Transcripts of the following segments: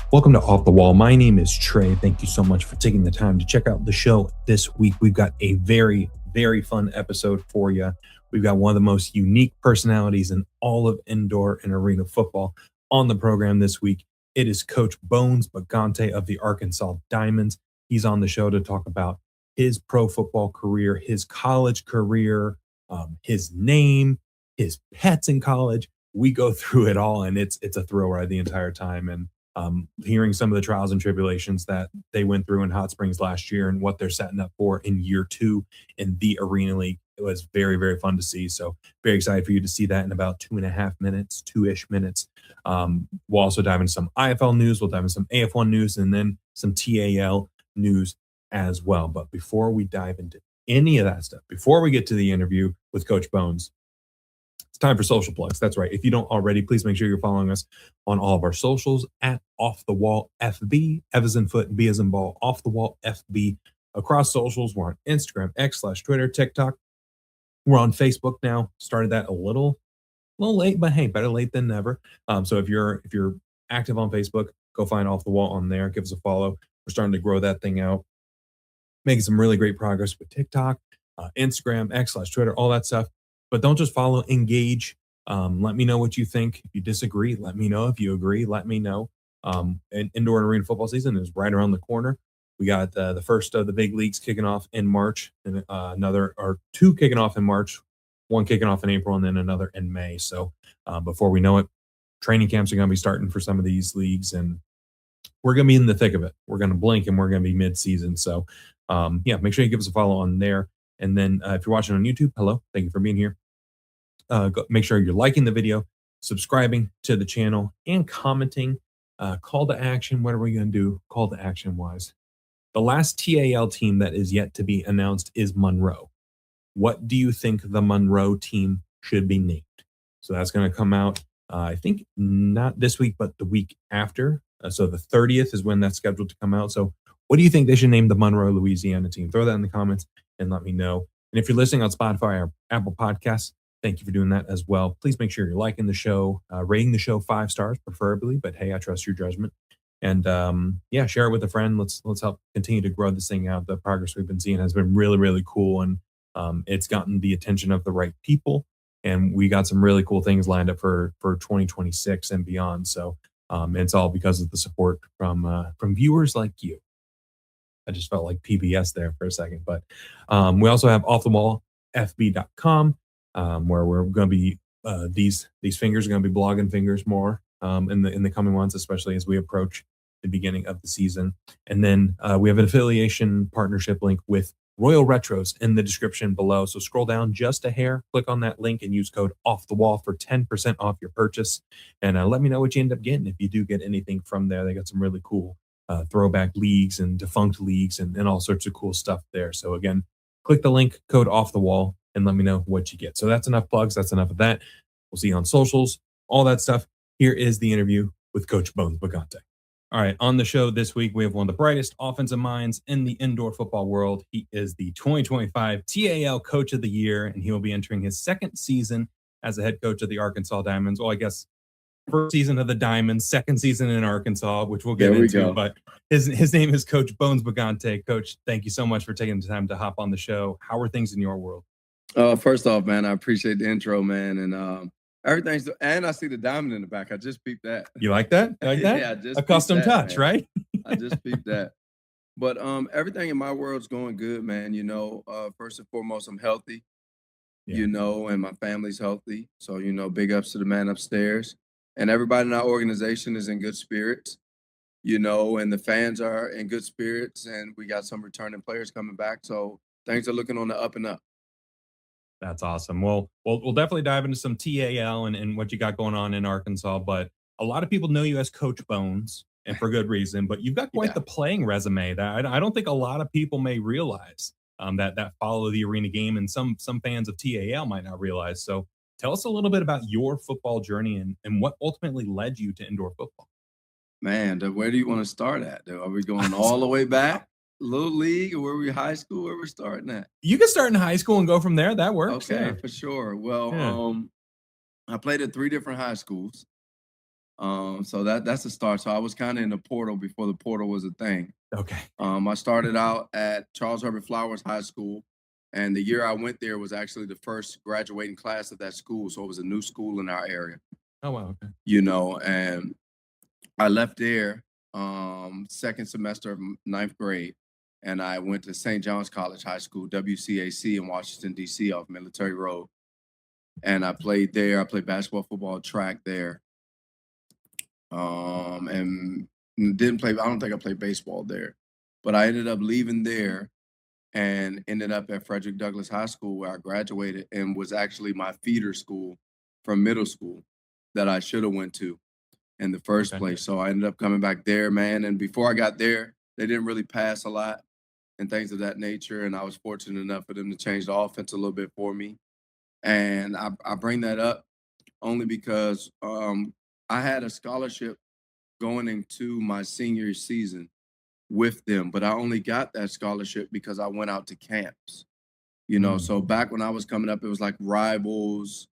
Welcome to Off the Wall. My name is Trey. Thank you so much for taking the time to check out the show this week. We've got a very, very fun episode for you. We've got one of the most unique personalities in all of indoor and arena football on the program this week. It is Coach Bones Bagaunte of the Arkansas Diamonds. He's on the show to talk about his pro football career, his college career, his name, his pets in college. We go through it all, and it's a thrill ride the entire time. And hearing some of the trials and tribulations that they went through in Hot Springs last year and what they're setting up for in year two in the Arena League. It was very, very fun to see. So very excited for you to see that in about 2.5 minutes, 2-ish minutes. We'll also dive into some IFL news. We'll dive into some AF1 news and then some TAL news as well. But before we dive into any of that stuff, before we get to the interview with Coach Bones, it's time for social plugs. That's right. If you don't already, please make sure you're following us on all of our socials at Off the Wall FB, F as in foot, B as in ball, Off the Wall FB. Across socials, we're on Instagram, X/Twitter, TikTok. We're on Facebook now. Started that a little late, but hey, better late than never. So if you're active on Facebook, go find Off the Wall on there. Give us a follow. We're starting to grow that thing out, making some really great progress with TikTok, Instagram, X/Twitter, all that stuff. But don't just follow, engage. Let me know what you think. If you disagree, let me know. If you agree, let me know. And indoor and arena football season is right around the corner. We got the first of the big leagues kicking off in March, and two kicking off in March, one kicking off in April, and then another in May. So before we know it, training camps are going to be starting for some of these leagues, and we're going to be in the thick of it. We're going to blink, and we're going to be mid-season. So make sure you give us a follow on there. And then if you're watching on YouTube, hello, thank you for being here. Make sure you're liking the video, subscribing to the channel, and commenting. Call to action. What are we going to do call to action wise? The last TAL team that is yet to be announced is Monroe. What do you think the Monroe team should be named? So that's going to come out, I think not this week, but the week after. So the 30th is when that's scheduled to come out. So what do you think they should name the Monroe, Louisiana team? Throw that in the comments and let me know. And if you're listening on Spotify or Apple Podcasts, thank you for doing that as well. Please make sure you're liking the show, rating the show 5 stars preferably, but hey, I trust your judgment. And share it with a friend. Let's help continue to grow this thing out. The progress we've been seeing has been really, really cool, and it's gotten the attention of the right people. And we got some really cool things lined up for 2026 and beyond. So it's all because of the support from viewers like you. I just felt like PBS there for a second, but we also have offthewallfb.com, where we're going to be these fingers are going to be blogging fingers more in the coming months, especially as we approach the beginning of the season. And then we have an affiliation partnership link with Royal Retros in the description below. So scroll down just a hair, click on that link, and use code OFFTHEWALL for 10% off your purchase. And let me know what you end up getting if you do get anything from there. They got some really cool throwback leagues and defunct leagues and all sorts of cool stuff there. So again, click the link, code OFFTHEWALL, and let me know what you get. So that's enough plugs. That's enough of that. We'll see you on socials, all that stuff. Here is the interview with Coach Bones Bagaunte. All right, on the show this week, we have one of the brightest offensive minds in the indoor football world. He is the 2025 TAL Coach of the Year, and he will be entering his second season as a head coach of the Arkansas Diamonds. Well, I guess first season of the Diamonds, second season in Arkansas, which we'll get into. But his name is Coach Bones Bagaunte. Coach, thank you so much for taking the time to hop on the show. How are things in your world? First off, man, I appreciate the intro, man, and everything's. And I see the diamond in the back. I just peeped that. You like that? You like that? Yeah, I just a custom that, touch, man. right? I just peeped that. But everything in my world's going good, man. You know, first and foremost, I'm healthy. Yeah. You know, and my family's healthy. So you know, big ups to the man upstairs, and everybody in our organization is in good spirits. You know, and the fans are in good spirits, and we got some returning players coming back. So things are looking on the up and up. That's awesome. Well, we'll definitely dive into some TAL and what you got going on in Arkansas. But a lot of people know you as Coach Bones, and for good reason. But you've got quite the playing resume that I don't think a lot of people may realize that follow the arena game, and some fans of TAL might not realize. So tell us a little bit about your football journey and what ultimately led you to indoor football. Man, where do you want to start at? Are we going all the way back? Little league, or where we high school, where we're starting at? You can start in high school and go from there. That works. Okay, for sure. Well, I played at 3 different high schools. So that's the start. So I was kind of in the portal before the portal was a thing. Okay. I started out at Charles Herbert Flowers High School, and the year I went there was actually the first graduating class of that school. So it was a new school in our area, Oh wow. Okay. and I left there second semester of ninth grade, and I went to St. John's College High School, WCAC in Washington, D.C. off Military Road. And I played there. I played basketball, football, track there. And didn't play. I don't think I played baseball there, but I ended up leaving there and ended up at Frederick Douglass High School where I graduated and was actually my feeder school from middle school that I should have went to in the first place. So I ended up coming back there, man. And before I got there, they didn't really pass a lot and things of that nature. And I was fortunate enough for them to change the offense a little bit for me. And I bring that up only because I had a scholarship going into my senior season with them, but I only got that scholarship because I went out to camps. So back when I was coming up, it was like rivals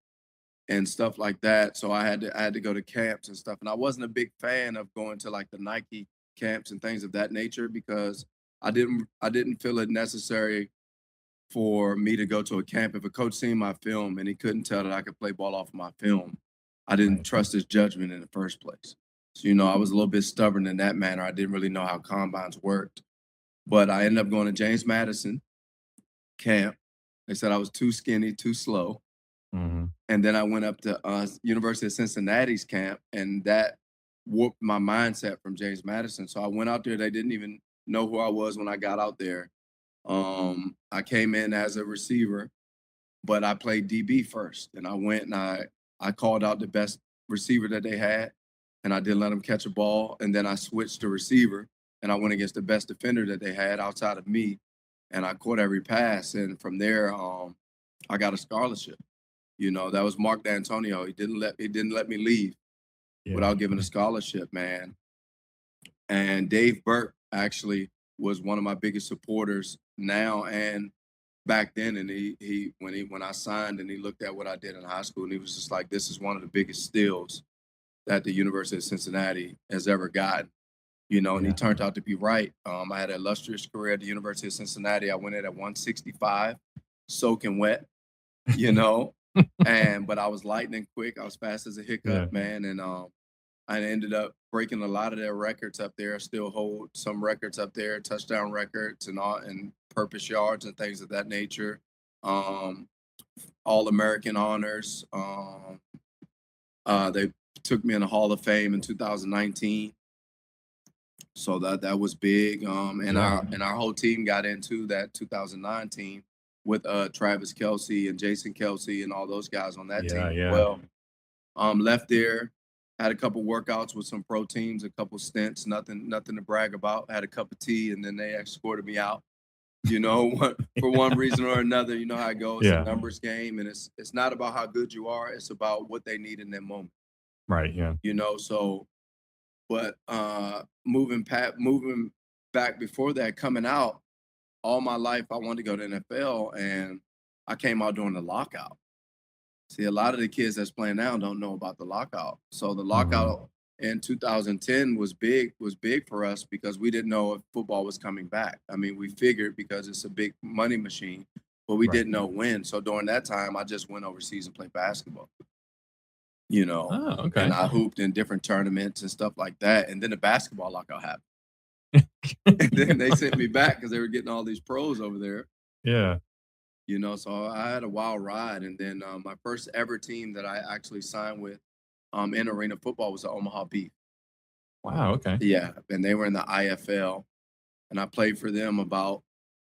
and stuff like that. So I had to go to camps and stuff. And I wasn't a big fan of going to like the Nike camps and things of that nature because I didn't feel it necessary for me to go to a camp. If a coach seen my film and he couldn't tell that I could play ball off of my film, I didn't trust his judgment in the first place. So, I was a little bit stubborn in that manner. I didn't really know how combines worked. But I ended up going to James Madison camp. They said I was too skinny, too slow. Mm-hmm. And then I went up to University of Cincinnati's camp, and that warped my mindset from James Madison. So I went out there. They didn't even know who I was when I got out there. I came in as a receiver, but I played DB first. And I went and I called out the best receiver that they had, and I didn't let him catch a ball. And then I switched to receiver, and I went against the best defender that they had outside of me, and I caught every pass. And from there, I got a scholarship. That was Mark D'Antonio. He didn't let me leave without giving a scholarship, man. And Dave Burke actually was one of my biggest supporters now and back then. And when I signed and he looked at what I did in high school, and he was just like, this is one of the biggest steals that the University of Cincinnati has ever gotten. And he turned out to be right. I had an illustrious career at the University of Cincinnati. I went in at 165, soaking wet, but I was lightning quick. I was fast as a hiccup, man. And I ended up breaking a lot of their records up there. I still hold some records up there, touchdown records and purpose yards and things of that nature. All-American honors. They took me in the Hall of Fame in 2019. So that was big. And our whole team got into that 2019 with Travis Kelce and Jason Kelce and all those guys on that team as well. Left there, had a couple workouts with some pro teams, a couple stints, nothing to brag about. Had a cup of tea, and then they escorted me out. For one reason or another, you know how it goes. It's a numbers game, and it's not about how good you are. It's about what they need in that moment. Right. Yeah. But moving back before that, coming out, all my life I wanted to go to NFL, and I came out during the lockout. See, a lot of the kids that's playing now don't know about the lockout. So the lockout in 2010 was big for us because we didn't know if football was coming back. I mean, we figured because it's a big money machine, but we didn't know when. So during that time, I just went overseas and played basketball. Oh, okay. And I hooped in different tournaments and stuff like that. And then the basketball lockout happened. And then they sent me back because they were getting all these pros over there. Yeah. So I had a wild ride. And then my first ever team that I actually signed with in arena football was the Omaha Beef. Wow. Okay. Yeah. And they were in the IFL. And I played for them about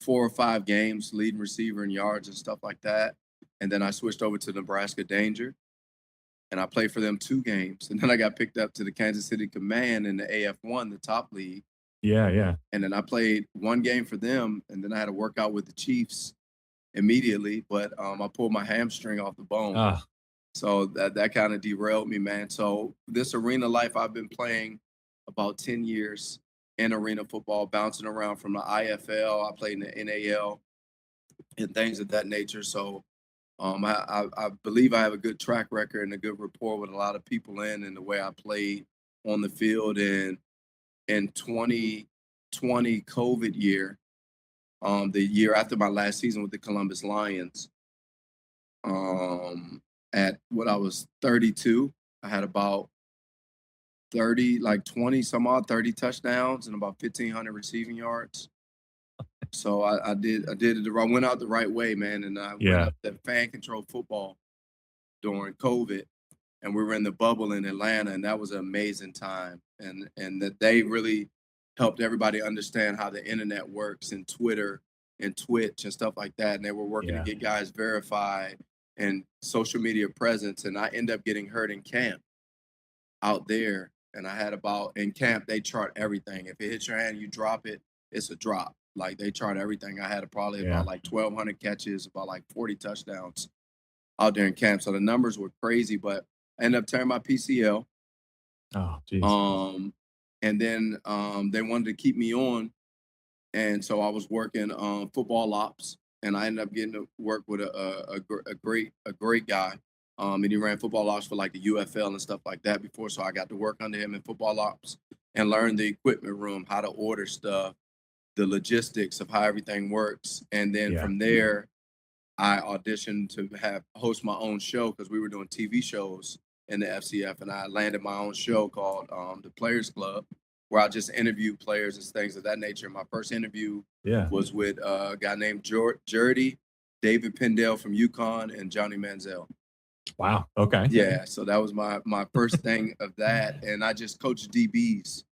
4 or 5 games, leading receiver in yards and stuff like that. And then I switched over to Nebraska Danger. And I played for them 2 games. And then I got picked up to the Kansas City Command in the AF1, the top league. Yeah. And then I played 1 game for them. And then I had to work out with the Chiefs immediately. But I pulled my hamstring off the bone. So that kind of derailed me, man. So this arena life, I've been playing about 10 years in arena football, bouncing around from the IFL. I played in the NAL and things of that nature. So I believe I have a good track record and a good rapport with a lot of people and the way I played on the field. And in 2020 COVID year, the year after my last season with the Columbus Lions, at what I was 32, I had about 20 some odd 30 touchdowns and about 1,500 receiving yards. So I did it. I went out the right way, man, and I went up to fan control football during COVID, and we were in the bubble in Atlanta, and that was an amazing time. And that they really helped everybody understand how the internet works and Twitter and Twitch and stuff like that. And they were working to get guys verified and social media presence. And I ended up getting hurt in camp out there. And I had in camp, they chart everything. If it hits your hand, you drop it, it's a drop. Like they chart everything. I had probably about like 1,200 catches, about like 40 touchdowns out there in camp. So the numbers were crazy, but I ended up tearing my PCL. Oh, geez. And then they wanted to keep me on. And so I was working football ops, and I ended up getting to work with a great guy. And he ran football ops for like the UFL and stuff like that before. So I got to work under him in football ops and learn the equipment room, how to order stuff, the logistics of how everything works. And then from there, I auditioned to host my own show because we were doing TV shows in the FCF, and I landed my own show called The Players Club, where I just interviewed players and things of that nature. My first interview was with a guy named Jordy, David Pendell from UConn, and Johnny Manziel. Wow. Okay. Yeah. So that was my first thing of that. And I just coached DBs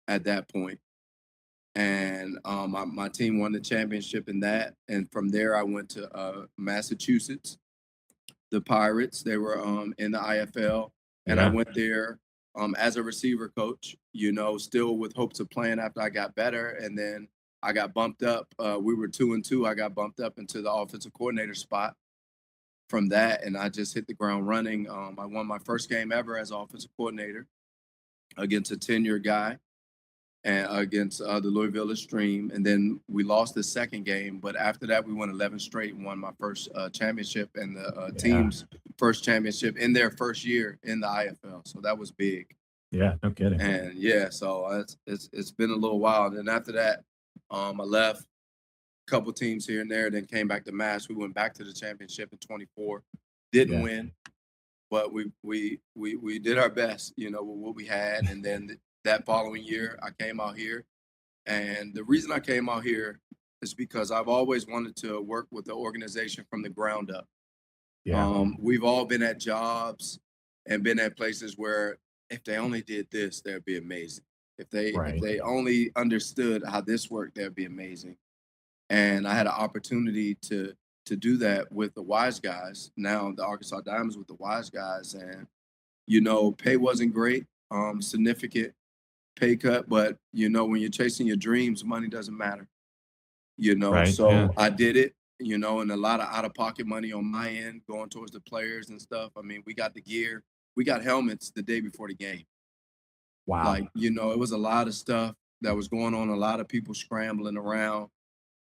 at that point. And my team won the championship in that. And from there, I went to Massachusetts, the Pirates. They were in the IFL. And I went there as a receiver coach, still with hopes of playing after I got better. And then I got bumped up. We were 2-2. I got bumped up into the offensive coordinator spot from that. And I just hit the ground running. I won my first game ever as offensive coordinator against a 10-year guy and against the Louisville Extreme. And then we lost the second game. But after that, we won 11 straight and won my first championship and the team's first championship in their first year in the IFL. So that was big. Yeah, no kidding. And so it's been a little while. And then after that, I left a couple teams here and there, then came back to Mass. We went back to the championship in 24. Didn't win, but we did our best, with what we had. And then that following year, I came out here. And the reason I came out here is because I've always wanted to work with the organization from the ground up. We've all been at jobs and been at places where if they only did this, that'd be amazing. If they only understood how this worked, that'd be amazing. And I had an opportunity to do that with the Wise Guys. Now the Arkansas Diamonds with the Wise Guys, and pay wasn't great, significant pay cut, but when you're chasing your dreams, money doesn't matter. I did it, and a lot of out-of-pocket money on my end going towards the players and stuff. I mean, we got the gear, we got helmets the day before the game. Wow. Like, it was a lot of stuff that was going on, a lot of people scrambling around.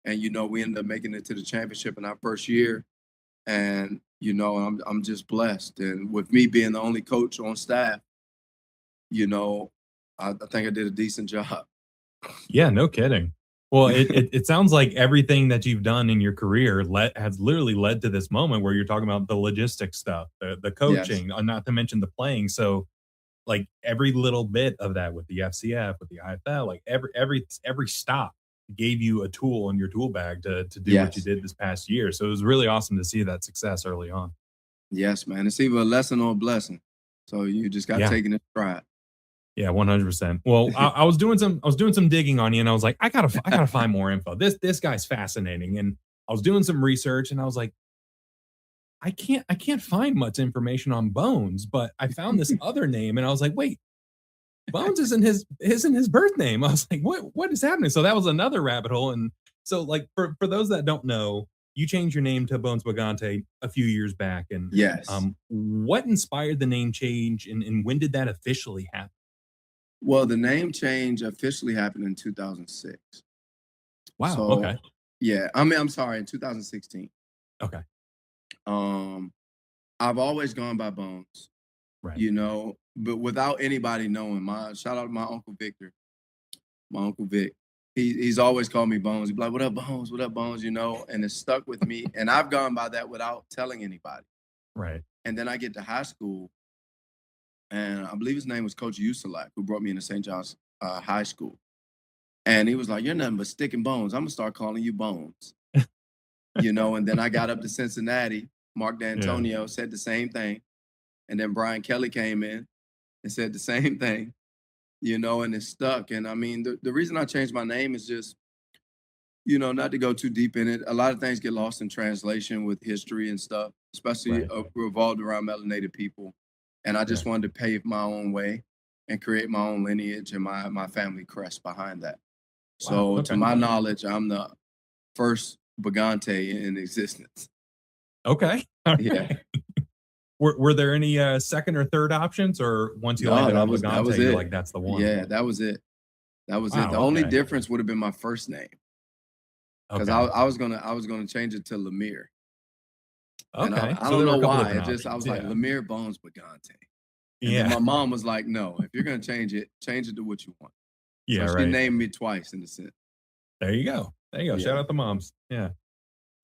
And, we ended up making it to the championship in our first year. And, I'm just blessed. And with me being the only coach on staff, I think I did a decent job. Yeah, no kidding. Well, it sounds like everything that you've done in your career has literally led to this moment where you're talking about the logistics stuff, the coaching, not to mention the playing. So like every little bit of that with the FCF, with the IFL, like every stop gave you a tool in your tool bag to do what you did this past year. So it was really awesome to see that success early on. Yes, man. It's either a lesson or a blessing. So you just got to take it in stride. Yeah, 100%. Well, I was doing some digging on you, and I was like, I gotta find more info. This guy's fascinating, and I was doing some research, and I was like, I can't find much information on Bones, but I found this other name, and I was like, wait, Bones isn't his birth name. I was like, what is happening? So that was another rabbit hole, and so like for those that don't know, you changed your name to Bones Bagaunte a few years back, and what inspired the name change, and when did that officially happen? Well, the name change officially happened in 2006. Wow. So, okay. Yeah. I mean, I'm sorry, in 2016. Okay. I've always gone by Bones, Right. you know, but without anybody knowing. Shout out to my Uncle Victor, my Uncle Vic. He's always called me Bones. He'd be like, "What up, Bones? What up, Bones?" You know, and it's stuck with me. And I've gone by that without telling anybody. Right. And then I get to high school, and I believe his name was Coach Usalak, who brought me into St. John's High School. And he was like, "You're nothing but Stick and Bones. I'm gonna start calling you Bones." You know, and then I got up to Cincinnati. Mark D'Antonio said the same thing. And then Brian Kelly came in and said the same thing, you know, and it stuck. And I mean, the reason I changed my name is just, you know, not to go too deep in it. A lot of things get lost in translation with history and stuff, especially revolved around melanated people. And I just wanted to pave my own way and create my own lineage and my family crest behind that. So to my knowledge, I'm the first Bagaunte in existence. Okay. Yeah. Were there any second or third options, or once you landed on Bagaunte, you're like, that's the one? Yeah, that was it. That was it. The only difference would have been my first name, because I was gonna change it to Lemire. And I don't know why. I was like Lemire Bones Bagaunte. And then my mom was like, "No, if you're gonna change it to what you want." Yeah, so she named me twice in the sense. There you go. There you go. Shout out the moms. Yeah.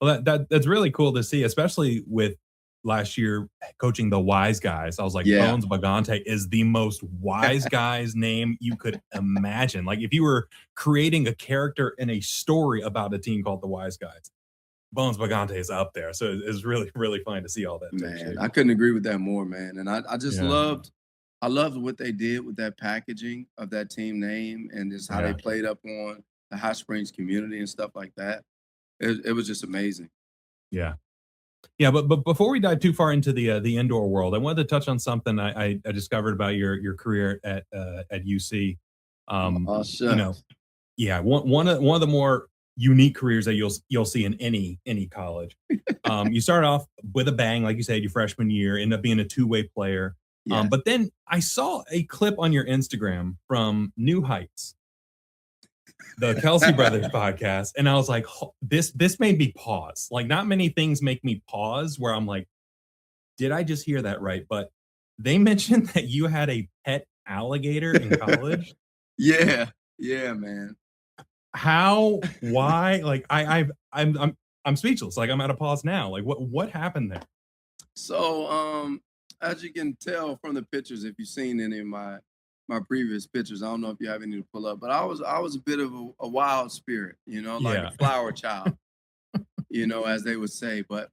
Well, that's really cool to see, especially with last year coaching the Wise Guys. I was like, Bones Bagaunte is the most wise guy's name you could imagine. Like, if you were creating a character in a story about a team called the Wise Guys, Bones Bagaunte is up there. So it's really, really fun to see all that. Man, I couldn't agree with that more, man. And I just loved what they did with that packaging of that team name and just how they played up on the Hot Springs community and stuff like that. It was just amazing. Yeah. Yeah, but before we dive too far into the indoor world, I wanted to touch on something I discovered about your career at UC. You know, one of the more unique careers that you'll see in any college. You started off with a bang, like you said, your freshman year, ended up being a two-way player. But then I saw a clip on your Instagram from New Heights, the Kelsey Brothers podcast, and I was like, this made me pause. Like, not many things make me pause where I'm like, did I just hear that right? But they mentioned that you had a pet alligator in college. Yeah, man. How? Why? Like, I'm speechless. Like, I'm at a pause now. Like, what happened there? So, as you can tell from the pictures, if you've seen any of my previous pictures, I don't know if you have any to pull up, but I was a bit of a wild spirit, you know, like a flower child, you know, as they would say. But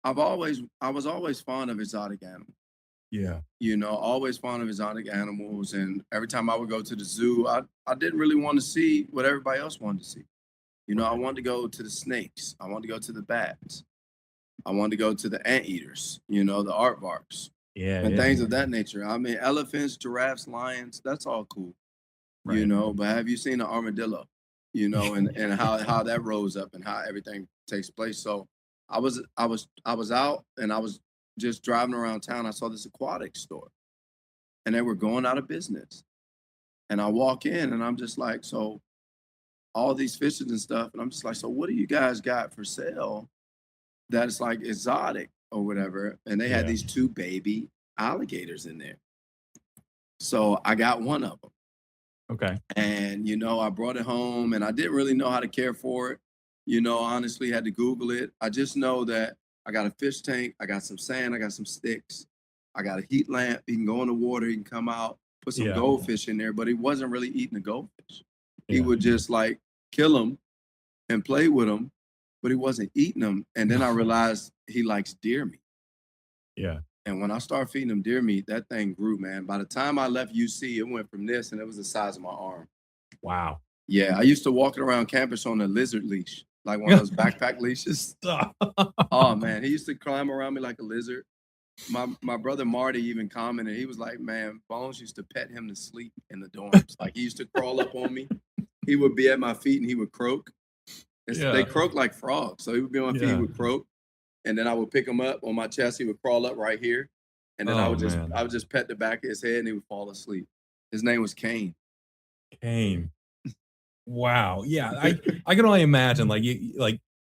I was always fond of exotic animals. Yeah. You know, always fond of exotic animals. And every time I would go to the zoo, I didn't really want to see what everybody else wanted to see. You know, I wanted to go to the snakes. I wanted to go to the bats. I wanted to go to the anteaters, you know, the aardvarks. And things of that nature. I mean, elephants, giraffes, lions, that's all cool. You know, but have you seen an armadillo? You know, and how that rose up and how everything takes place. So I was out and I was just driving around town. I saw this aquatic store and they were going out of business. And I walk in and I'm just like, so all these fishes and stuff. And I'm just like, so what do you guys got for sale that is like exotic or whatever? And they had these two baby alligators in there. So I got one of them. Okay. And, you know, I brought it home and I didn't really know how to care for it. You know, honestly, had to Google it. I just know that I got a fish tank. I got some sand. I got some sticks. I got a heat lamp. He can go in the water. He can come out, put some goldfish in there, but he wasn't really eating the goldfish. He would just like kill them and play with them, but he wasn't eating them. And then I realized he likes deer meat. Yeah. And when I started feeding him deer meat, that thing grew, man. By the time I left UC, it went from this and it was the size of my arm. Wow. Yeah, I used to walk it around campus on a lizard leash, like one of those backpack leashes. Oh, man, he used to climb around me like a lizard. My brother Marty even commented, he was like, man, Bones used to pet him to sleep in the dorms. Like, he used to crawl up on me. He would be at my feet and he would croak. They croak like frogs. So he would be on my feet, he would croak. And then I would pick him up on my chest. He would crawl up right here. And then I would just pet the back of his head and he would fall asleep. His name was Kane. Kane. Wow. Yeah. I can only imagine, like,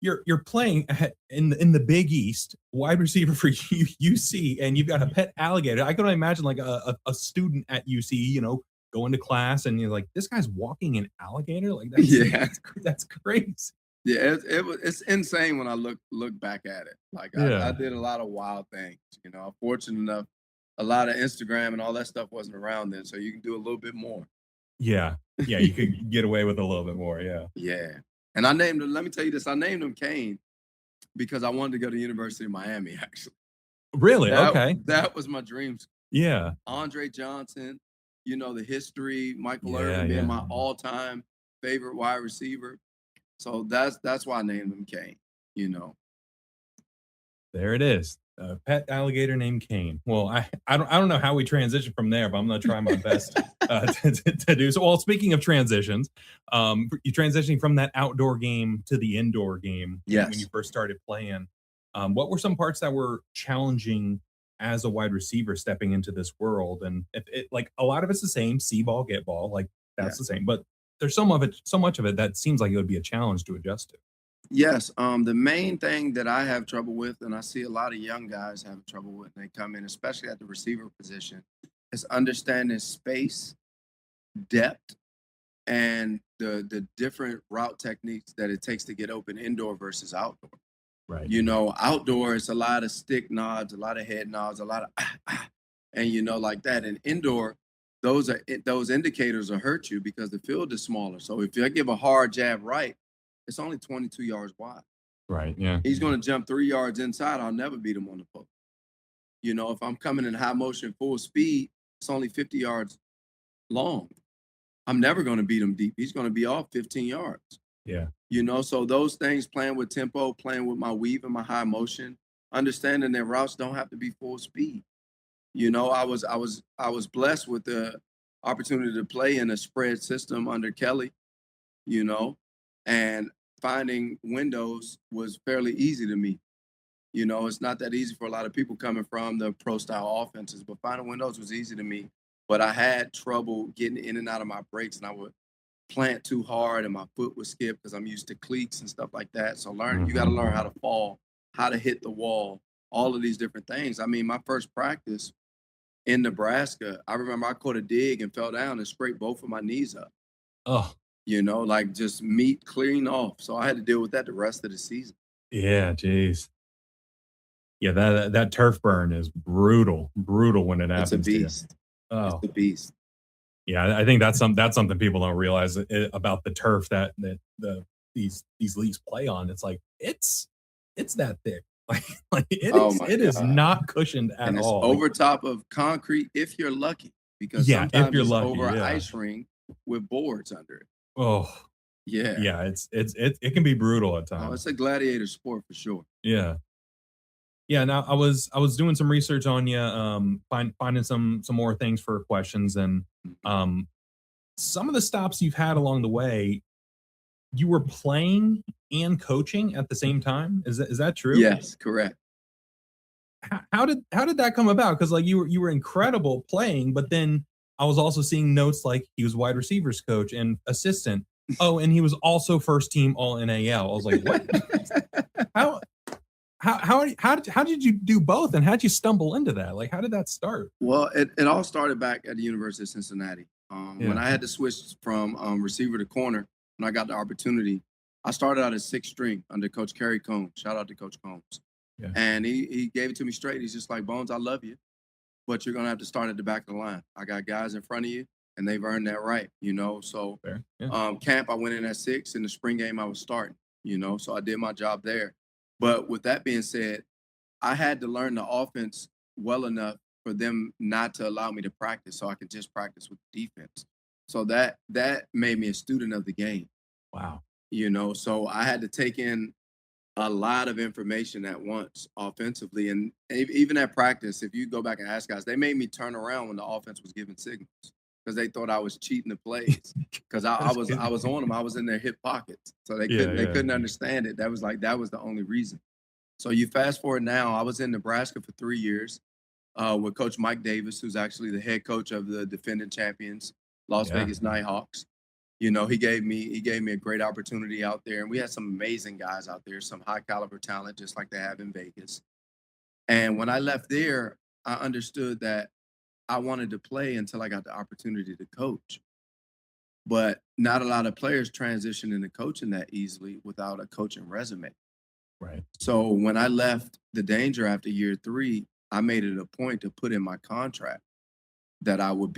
you're playing in the Big East, wide receiver for UC, and you've got a pet alligator. I can only imagine like a student at UC, going to class, and you're like, this guy's walking an alligator. Like Yeah. that's crazy. Yeah, it's insane when I look back at it. Like Yeah. I did a lot of wild things. I'm fortunate enough. A lot of Instagram and all that stuff wasn't around then, so you can do a little bit more. Yeah. Yeah, you could get away with a little bit more. Yeah. Yeah. And I named him. Let me tell you this. I named him Kane because I wanted to go to University of Miami. Actually, Really? Okay. that was my dream. Yeah. Andre Johnson, the history. Michael Yeah, Irvin being yeah. my all-time favorite wide receiver. So that's why I named him Kane. There it is. A pet alligator named Kane. Well, I don't know how we transition from there, but I'm gonna try my best to do so. Well, speaking of transitions, you transitioning from that outdoor game to the indoor game when Yes. you first started playing. What were some parts that were challenging as a wide receiver stepping into this world? And it like a lot of it's the same, see ball, get ball, like that's the same. But there's so much of it that seems like it would be a challenge to adjust to. Yes. The main thing that I have trouble with, and I see a lot of young guys having trouble with when they come in, especially at the receiver position, is understanding space, depth, and the different route techniques that it takes to get open indoor versus outdoor. Right. Outdoor it's a lot of stick nods, a lot of head nods, a lot of and like that. And indoor, those indicators will hurt you because the field is smaller. So if I give a hard jab right, it's only 22 yards wide. Right. Yeah. He's going to jump 3 yards inside. I'll never beat him on the post. If I'm coming in high motion, full speed, it's only 50 yards long. I'm never going to beat him deep. He's going to be off 15 yards. Yeah. So those things, playing with tempo, playing with my weave and my high motion, understanding that routes don't have to be full speed. I was blessed with the opportunity to play in a spread system under Kelly, and finding windows was fairly easy to me. It's not that easy for a lot of people coming from the pro style offenses, but finding windows was easy to me. But I had trouble getting in and out of my breaks, and I would plant too hard and my foot would skip because I'm used to cleats and stuff like that. So you got to learn how to fall, how to hit the wall, all of these different things. I mean, my first practice in Nebraska, I remember I caught a dig and fell down and scraped both of my knees up. Oh. Like just meat clean off. So I had to deal with that the rest of the season. Yeah, geez. Yeah, that turf burn is brutal when it happens. It's a beast. Oh, it's a beast. Yeah, I think that's something people don't realize about the turf that these leagues play on. It's like it's that thick. Like it is not cushioned at it's all. Over top of concrete if you're lucky, because sometimes if you're lucky, over an ice ring with boards under it. Oh, yeah. It can be brutal at times. Oh, it's a gladiator sport for sure. Yeah. Yeah. Now I was doing some research on you, finding some more things for questions, and some of the stops you've had along the way, you were playing and coaching at the same time. Is that true? Yes, correct. How did that come about? Because like you were incredible playing, but then I was also seeing notes like he was wide receivers coach and assistant. Oh, and he was also first team all NAL. I was like, what? How did you do both, and how'd you stumble into that? Like, how did that start? Well, it all started back at the University of Cincinnati. When I had to switch from receiver to corner, when I got the opportunity, I started out as sixth string under Coach Kerry Combs. Shout out to Coach Combs. Yeah. And he gave it to me straight. He's just like, Bones, I love you, but you're going to have to start at the back of the line. I got guys in front of you, and they've earned that right, So camp, I went in at 6. In the spring game, I was starting, So I did my job there. But with that being said, I had to learn the offense well enough for them not to allow me to practice, so I could just practice with the defense. So that made me a student of the game. Wow. So I had to take in a lot of information at once offensively. And even at practice, if you go back and ask guys, they made me turn around when the offense was giving signals because they thought I was cheating the plays because I was on them. I was in their hip pockets. So they couldn't understand it. That was the only reason. So you fast forward now, I was in Nebraska for 3 years with Coach Mike Davis, who's actually the head coach of the defending champions, Las Vegas Nighthawks. You know, he gave me a great opportunity out there, and we had some amazing guys out there, some high caliber talent, just like they have in Vegas. And when I left there, I understood that I wanted to play until I got the opportunity to coach. But not a lot of players transition into coaching that easily without a coaching resume. Right. So when I left the Danger after year 3, I made it a point to put in my contract that I would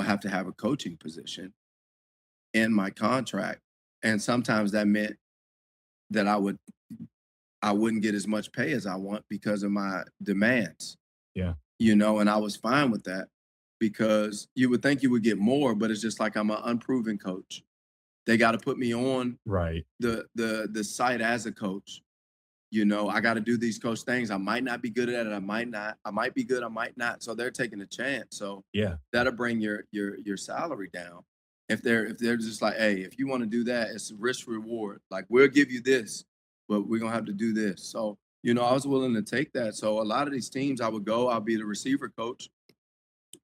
have to have a coaching position in my contract. And sometimes that meant that I wouldn't get as much pay as I want because of my demands. Yeah. You know, and I was fine with that because you would think you would get more, but it's just like I'm an unproven coach. They got to put me on Right. the site as a coach. You know, I got to do these coach things. I might not be good at it. I might not. I might be good. I might not. So they're taking a chance. So Yeah. that'll bring your salary down. If they're just like, hey, if you want to do that, it's risk reward. Like we'll give you this, but we're gonna have to do this. So you know, I was willing to take that. So a lot of these teams, I would go. I'll be the receiver coach,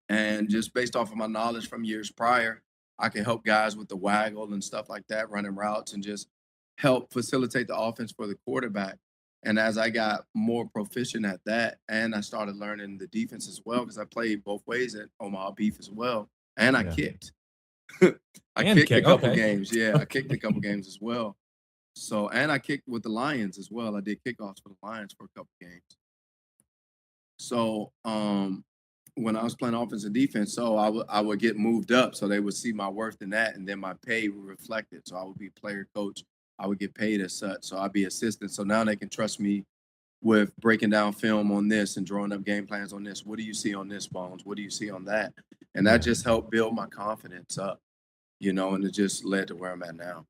and just based off of my knowledge from years prior, I can help guys with the waggle and stuff like that, running routes, and just help facilitate the offense for the quarterback. And as I got more proficient at that, and I started learning the defense as well, because I played both ways at Omaha Beef as well, and I kicked. I kicked a couple games. Yeah, I kicked a couple games as well. So, and I kicked with the Lions as well. I did kickoffs for the Lions for a couple games. So, when I was playing offense and defense, so I would get moved up, so they would see my worth in that, and then my pay would reflect it. So I would be player coach. I would get paid as such. So I'd be assistant. So now they can trust me with breaking down film on this and drawing up game plans on this. What do you see on this, Bones? What do you see on that? And that just helped build my confidence up, you know, and it just led to where I'm at now.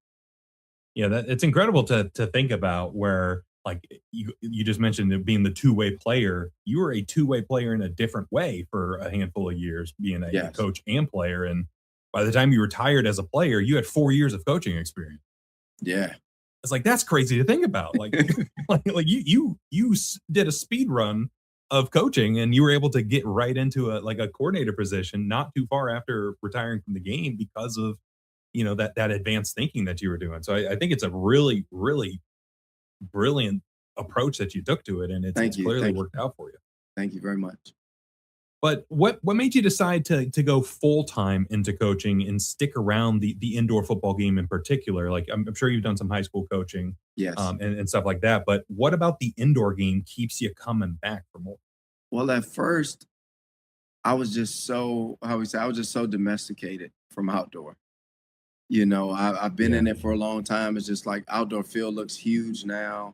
Yeah, it's incredible to think about where like you just mentioned it being the two-way player. You were a two-way player in a different way for a handful of years, being a coach and player. And by the time you retired as a player, you had 4 years of coaching experience. Yeah. It's like that's crazy to think about. Like like you did a speed run of coaching and you were able to get right into a coordinator position not too far after retiring from the game because of that advanced thinking that you were doing. So I think it's a really, really brilliant approach that you took to it, and it's clearly worked out for you. Thank you very much. But what made you decide to go full time into coaching and stick around the indoor football game in particular? Like I'm sure you've done some high school coaching, yes, and stuff like that. But what about the indoor game keeps you coming back for more? Well, at first, I was just so I was just so domesticated from outdoor. You know, I've been in it for a long time. It's just like outdoor field looks huge now.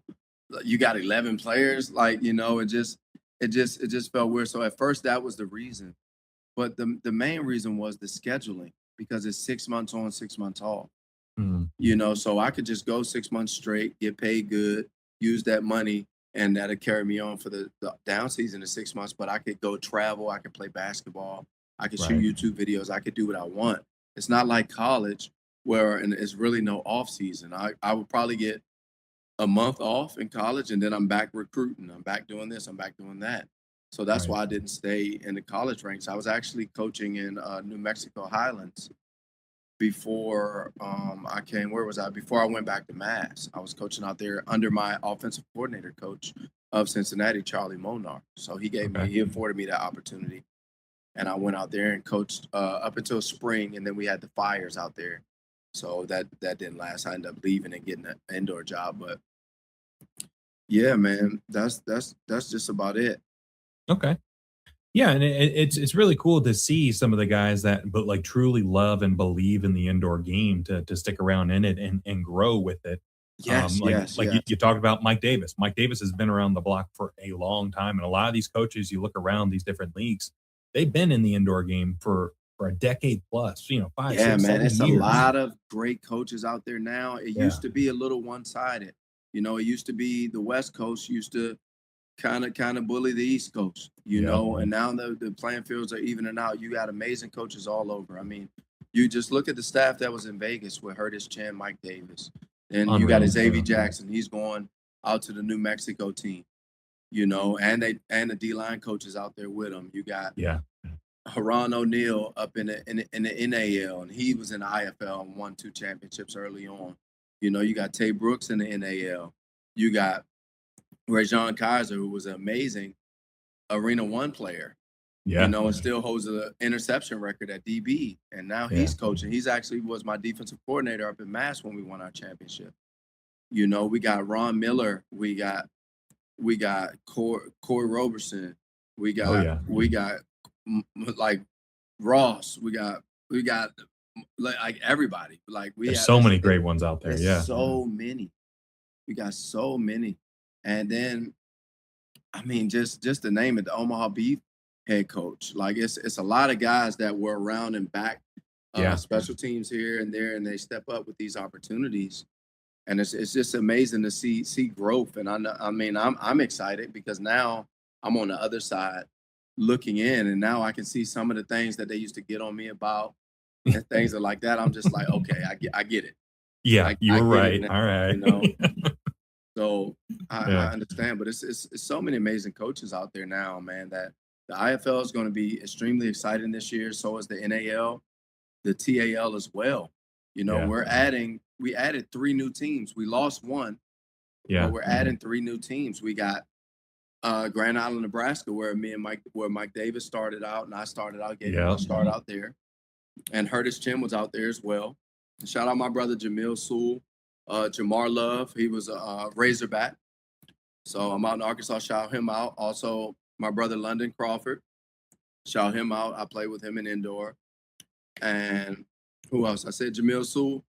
You got 11 players, like it just felt weird. So at first, that was the reason. But the main reason was the scheduling because it's 6 months on, 6 months off. You know, so I could just go 6 months straight, get paid good, use that money, and that'll carry me on for the down season of 6 months. But I could go travel, I could play basketball, I could shoot YouTube videos, I could do what I want. It's not like college where and it's really no off season. I would probably get a month off in college and then I'm back recruiting. I'm back doing this, I'm back doing that. So that's why I didn't stay in the college ranks. I was actually coaching in New Mexico Highlands before before I went back to Mass. I was coaching out there under my offensive coordinator coach of Cincinnati, Charlie Monar. So he afforded me that opportunity. And I went out there and coached up until spring, and then we had the fires out there. So that didn't last. I ended up leaving and getting an indoor job. But yeah, man, that's just about it. Okay. Yeah, and it's really cool to see some of the guys that truly love and believe in the indoor game to stick around in it and grow with it. Yes, You talked about Mike Davis. Mike Davis has been around the block for a long time, and a lot of these coaches, you look around these different leagues, they've been in the indoor game for a decade plus. 5, 6, 7 man, it's years. a lot of great coaches out there now. It used to be a little one-sided. It used to be the West Coast used to kind of bully the East Coast, know, and now the playing fields are evening out. You got amazing coaches all over. I mean, you just look at the staff that was in Vegas with Curtis Chan, Mike Davis, and you got Xavier Jackson. He's going out to the New Mexico team, and the D-line coaches out there with him. You got Haran O'Neal up in the NAL, and he was in the IFL and won 2 championships early on. You know, you got Tay Brooks in the NAL. You got Rajon Kaiser, who was an amazing Arena 1 player. Yeah. You know, and still holds an interception record at DB. And now he's coaching. He's actually was my defensive coordinator up in Mass when we won our championship. You know, we got Ron Miller. We got Corey Roberson. We got like Ross. We got like everybody. Like There's so many great ones out there. Yeah. So many. We got so many. And then, I mean, just to name it, the Omaha Beef head coach. Like it's a lot of guys that were around and back special teams here and there, and they step up with these opportunities. And it's just amazing to see growth. And I'm excited because now I'm on the other side looking in, and now I can see some of the things that they used to get on me about and things like that. I'm just like, okay, I get it. Yeah, you were right. All right. You know? So I understand, but it's so many amazing coaches out there now, man, that the IFL is going to be extremely exciting this year. So is the NAL, the TAL as well. You know, we added 3 new teams. We lost 1, but we're adding 3 new teams. We got Grand Island, Nebraska, where Mike Davis started out, and I started out getting a start out there. And Curtis Chin was out there as well. And shout out my brother Jamil Sewell, Jamar Love. He was a Razorback. So I'm out in Arkansas. Shout him out. Also, my brother London Crawford. Shout him out. I played with him in indoor. And who else? I said Jamil Sewell.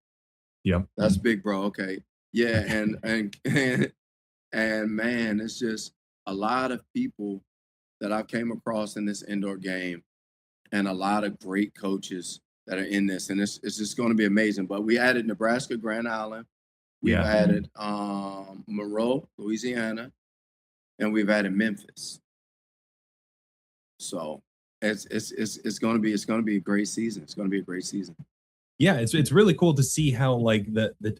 Yep. That's big, bro. Okay. Yeah, and man, it's just a lot of people that I've came across in this indoor game, and a lot of great coaches that are in this, and it's just going to be amazing. But we added Nebraska, Grand Island, we've added Monroe, Louisiana, and we've added Memphis. So it's going to be a great season. It's going to be a great season. Yeah, it's really cool to see how like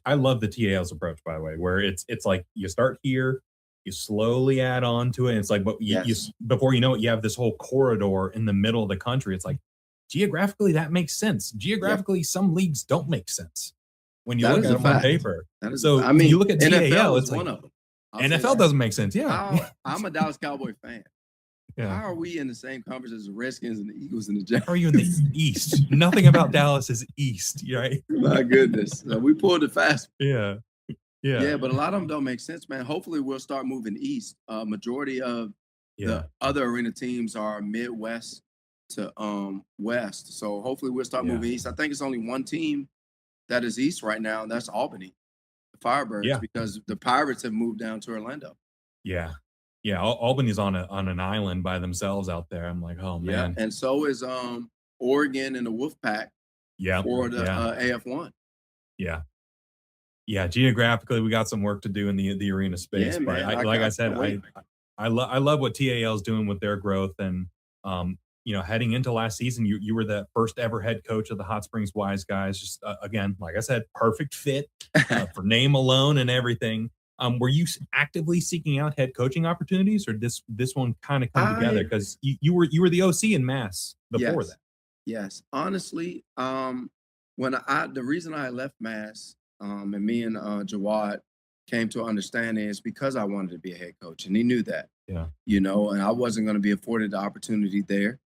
I love the TAL's approach, by the way, where it's like you start here, you slowly add on to it. And it's like, but you before you know it, you have this whole corridor in the middle of the country. It's like geographically that makes sense. Geographically, some leagues don't make sense when you look at them on paper. So I mean, you look at TAL, it's like one of them. NFL doesn't make sense. Yeah, I'm a Dallas Cowboy fan. Yeah. How are we in the same conference as the Redskins and the Eagles and the Giants? How are you in the East? Nothing about Dallas is East, right? My goodness. We pulled it fast. Yeah. Yeah, but a lot of them don't make sense, man. Hopefully we'll start moving east. Majority of the other arena teams are Midwest to West. So hopefully we'll start moving east. I think it's only one team that is east right now, and that's Albany, the Firebirds, because the Pirates have moved down to Orlando. Yeah. Yeah, Albany's on an island by themselves out there. I'm like, oh man. Yeah, and so is Oregon and the Wolfpack. Yeah. For the AF1. Yeah. Yeah, geographically, we got some work to do in the arena space. Yeah, but man, like I said, I love what TAL is doing with their growth. And you know, heading into last season, you were the first ever head coach of the Hot Springs Wise Guys. Just again, like I said, perfect fit for name alone and everything. Were you actively seeking out head coaching opportunities, or this one kind of come together because you were the OC in Mass before that? Yes, honestly, the reason I left Mass, and me and Jawad came to understanding is because I wanted to be a head coach, and he knew that. Yeah, you know, and I wasn't going to be afforded the opportunity there,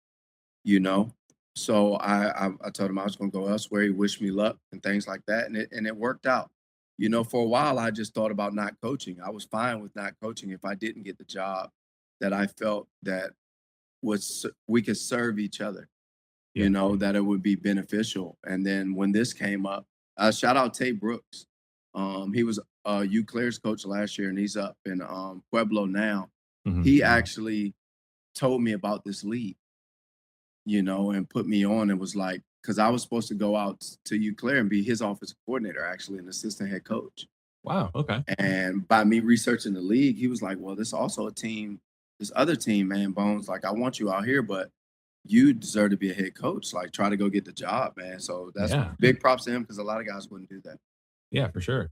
you know. So I told him I was going to go elsewhere. He wished me luck and things like that, and it worked out. You know, for a while, I just thought about not coaching. I was fine with not coaching if I didn't get the job that I felt that we could serve each other, you know, that it would be beneficial. And then when this came up, shout out Tay Brooks. He was Eau Claire's coach last year, and he's up in Pueblo now. Mm-hmm. He actually told me about this league, you know, and put me on and was like, because I was supposed to go out to Eau Claire and be his offensive coordinator, actually, an assistant head coach. Wow, okay. And by me researching the league, he was like, well, there's also this other team, man, Bones, like, I want you out here, but you deserve to be a head coach. Like, try to go get the job, man. So that's big props to him because a lot of guys wouldn't do that. Yeah, for sure.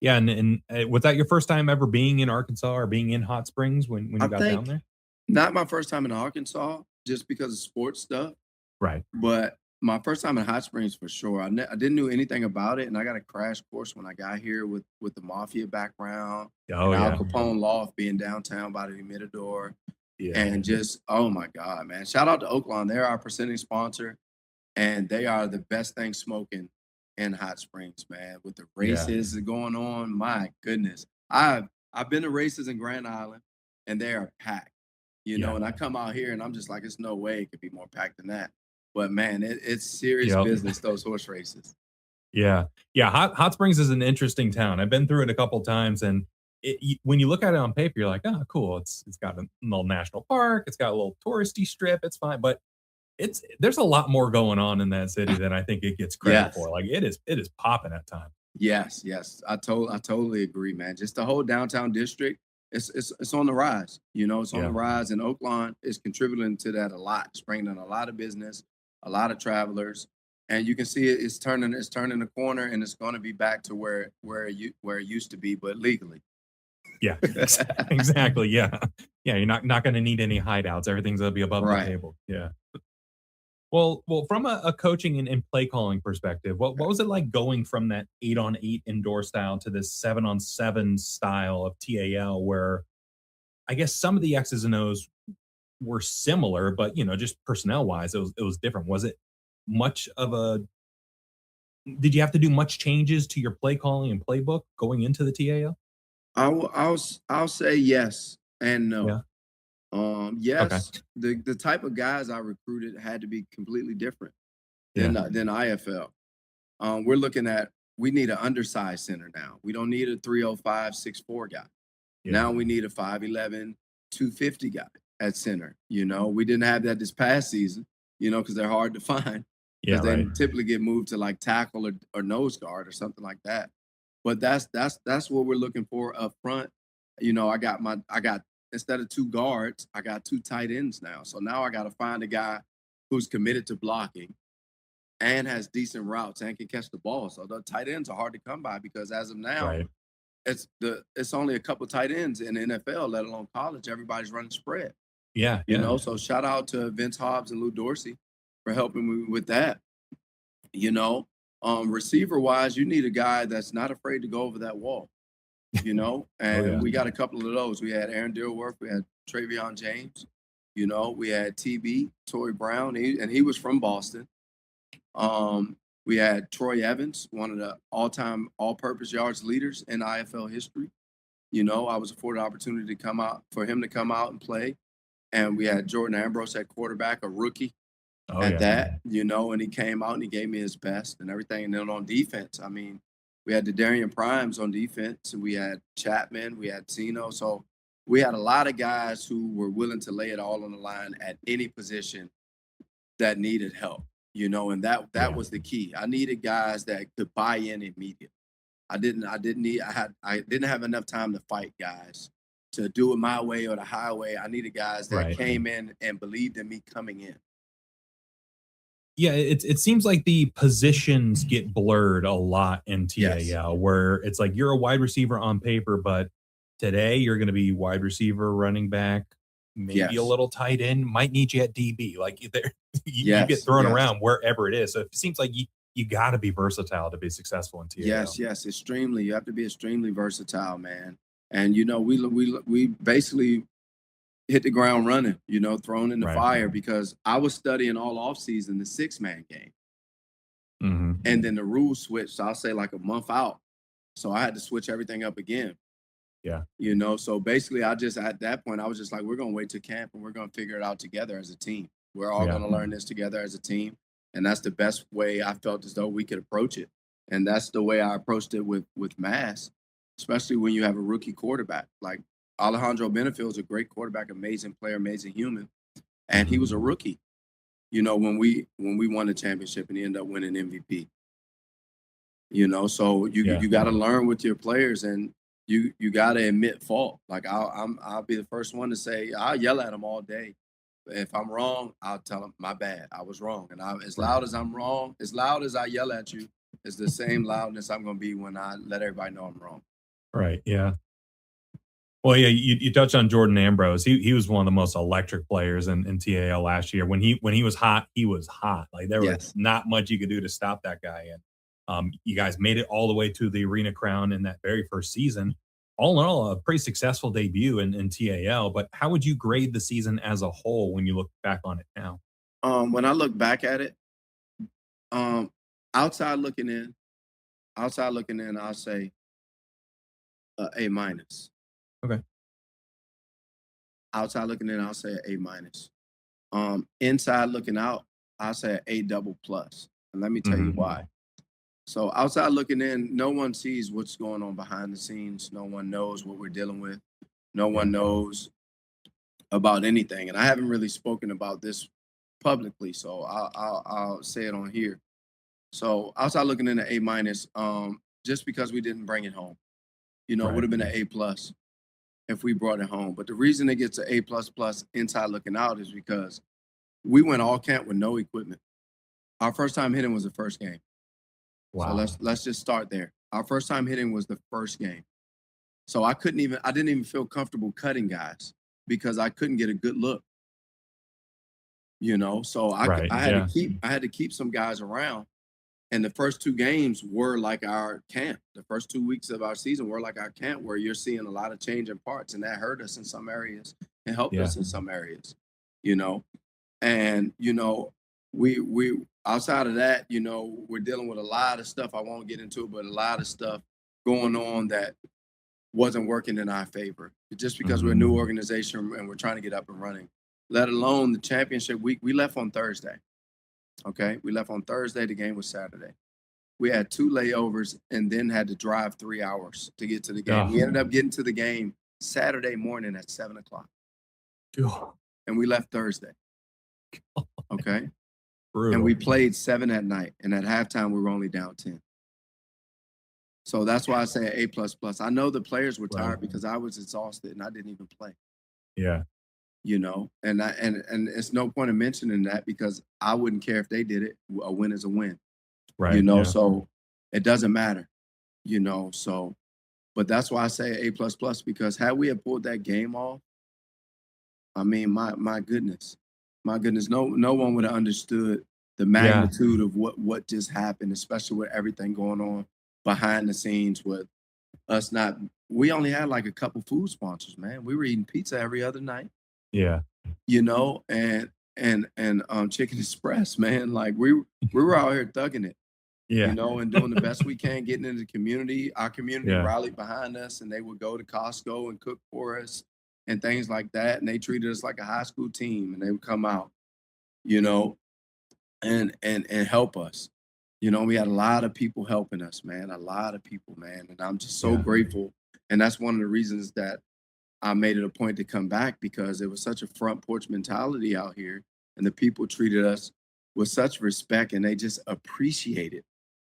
Yeah, and was that your first time ever being in Arkansas or being in Hot Springs when you got down there? Not my first time in Arkansas. just because of sports stuff. Right. But my first time in Hot Springs for sure. I didn't know anything about it, and I got a crash course when I got here with the mafia background Oh and Al yeah. Capone loft being downtown by the Humidor, Yeah. and just oh my god, man! Shout out to Oaklawn. They're our presenting sponsor, and they are the best thing smoking in Hot Springs, man. With the races going on, my goodness, I've been to races in Grand Island, and they are packed. You know, and I come out here and I'm just like, it's no way it could be more packed than that. But man, it's serious Yep. business, those horse races. Yeah. Yeah. Hot Springs is an interesting town. I've been through it a couple times, and when you look at it on paper, you're like, oh, cool. It's got a little national park. It's got a little touristy strip. It's fine, but there's a lot more going on in that city than I think it gets credit Yes. for. Like it is popping at times. Yes, yes. I totally agree, man. Just the whole downtown district, it's on the rise. You know, it's on the rise, and Oaklawn is contributing to that a lot. It's bringing in a lot of business, a lot of travelers, and you can see it's turning the corner, and it's going to be back to where it used to be, but legally. Yeah, exactly. Yeah, yeah. You're not going to need any hideouts. Everything's going to be above the Right. table. Yeah. Well, from a coaching and play calling perspective, what was it like going from that 8-on-8 indoor style to this 7-on-7 style of TAL, where I guess some of the X's and O's were similar, but just personnel wise, it was different. Was it much of a? Did you have to do much changes to your play calling and playbook going into the TAL? I'll say yes and no. Yeah. Okay. Yes, the type of guys I recruited had to be completely different than Yeah. than IFL. We're looking at we need an undersized center now. We don't need a 305, 6'4" guy. Yeah. Now we need a 5'11", 250 guy at center. You know, we didn't have that this past season, because they're hard to find. Yeah. Because they Right. typically get moved to like tackle or nose guard or something like that. But that's what we're looking for up front. I got instead of two guards, I got two tight ends now. So now I got to find a guy who's committed to blocking and has decent routes and can catch the ball. So the tight ends are hard to come by because as of now, Right. it's only a couple tight ends in the NFL, let alone college. Everybody's running spread. Yeah. So shout out to Vince Hobbs and Lou Dorsey for helping me with that. Receiver wise, you need a guy that's not afraid to go over that wall. And we got a couple of those. We had Aaron Dilworth, we had Travion James, we had TB, Torrey Brown, he was from Boston. We had Troy Evans, one of the all-time all-purpose yards leaders in IFL history. I was afforded the opportunity for him to come out and play. And we had Jordan Ambrose at quarterback, a rookie that, and he came out and he gave me his best and everything. And then on defense, I mean, we had the Darian Primes on defense, and we had Chapman, we had Zeno. So we had a lot of guys who were willing to lay it all on the line at any position that needed help, and that was the key. I needed guys that could buy in immediately. I didn't have enough time to fight guys to do it my way or the highway. I needed guys that came in and believed in me coming in. Yeah, it seems like the positions get blurred a lot in TAL, where it's like you're a wide receiver on paper, but today you're going to be wide receiver, running back, maybe a little tight end, might need you at DB. Like you get thrown around wherever it is. So it seems like you got to be versatile to be successful in TAL. Yes, extremely. You have to be extremely versatile, man. And we basically hit the ground running, thrown in the fire, because I was studying all offseason the 6-man game. Mm-hmm. And then the rules switched, so I'll say like a month out. So I had to switch everything up again. Yeah. So basically at that point, I was just like, we're going to wait to camp and we're going to figure it out together as a team. We're all going to learn this together as a team. And that's the best way I felt as though we could approach it. And that's the way I approached it with Mass, especially when you have a rookie quarterback. Like Alejandro Benefield is a great quarterback, amazing player, amazing human. And he was a rookie, when we won the championship and he ended up winning MVP. So you got to learn with your players, and you got to admit fault. Like I'll be the first one to say, I'll yell at them all day. If I'm wrong, I'll tell them my bad. I was wrong. And as loud as I'm wrong, as loud as I yell at you, is the same loudness I'm going to be when I let everybody know I'm wrong. Right. Yeah. Well, yeah, you touched on Jordan Ambrose. He was one of the most electric players in TAL last year. When he was hot, he was hot. Like there was Yes. not much you could do to stop that guy. And you guys made it all the way to the Arena Crown in that very first season. All in all, a pretty successful debut in TAL. But how would you grade the season as a whole when you look back on it now? When I look back at it, um, outside looking in, I'll say A minus. Okay. Outside looking in, I'll say A minus. Inside looking out, I'll say an A double plus. And let me tell you why. So outside looking in, no one sees what's going on behind the scenes. No one knows what we're dealing with. No one knows about anything. And I haven't really spoken about this publicly, so I'll say it on here. So outside looking in at A minus, just because we didn't bring it home, it would have been an A plus if we brought it home. But the reason it gets an A plus plus inside looking out is because we went all camp with no equipment. Our first time hitting was the first game. Wow. So let's just start there. Our first time hitting was the first game. So I didn't even feel comfortable cutting guys because I couldn't get a good look. So I had to keep some guys around. And the first two games were like our camp. The first 2 weeks of our season were like our camp, where you're seeing a lot of change in parts, and that hurt us in some areas and helped us in some areas. And we outside of that, we're dealing with a lot of stuff. I won't get into it, but a lot of stuff going on that wasn't working in our favor. Just because we're a new organization and we're trying to get up and running, let alone the championship week. We left on Thursday. Okay, we left on Thursday. The game was Saturday. We had 2 layovers and then had to drive 3 hours to get to the game. We ended up getting to the game Saturday morning at 7:00. And we left Thursday. Okay. Brutal. And we played 7 at night. And at halftime, we were only down 10. So that's why I say an A plus plus. I know the players were tired because I was exhausted and I didn't even play. Yeah. And it's no point in mentioning that because I wouldn't care if they did it. A win is a win. Right. So it doesn't matter. So but that's why I say A plus plus, because had we had pulled that game off, I mean, my goodness, no one would have understood the magnitude of what just happened, especially with everything going on behind the scenes with us we only had like a couple food sponsors, man. We were eating pizza every other night. Yeah. And Chicken Express, man. Like we were out here thugging it. Yeah. And doing the best we can, getting into the community. Our community rallied behind us, and they would go to Costco and cook for us and things like that. And they treated us like a high school team, and they would come out, and help us. We had a lot of people helping us, man. A lot of people, man. And I'm just so grateful. And that's one of the reasons that I made it a point to come back, because it was such a front porch mentality out here, and the people treated us with such respect, and they just appreciated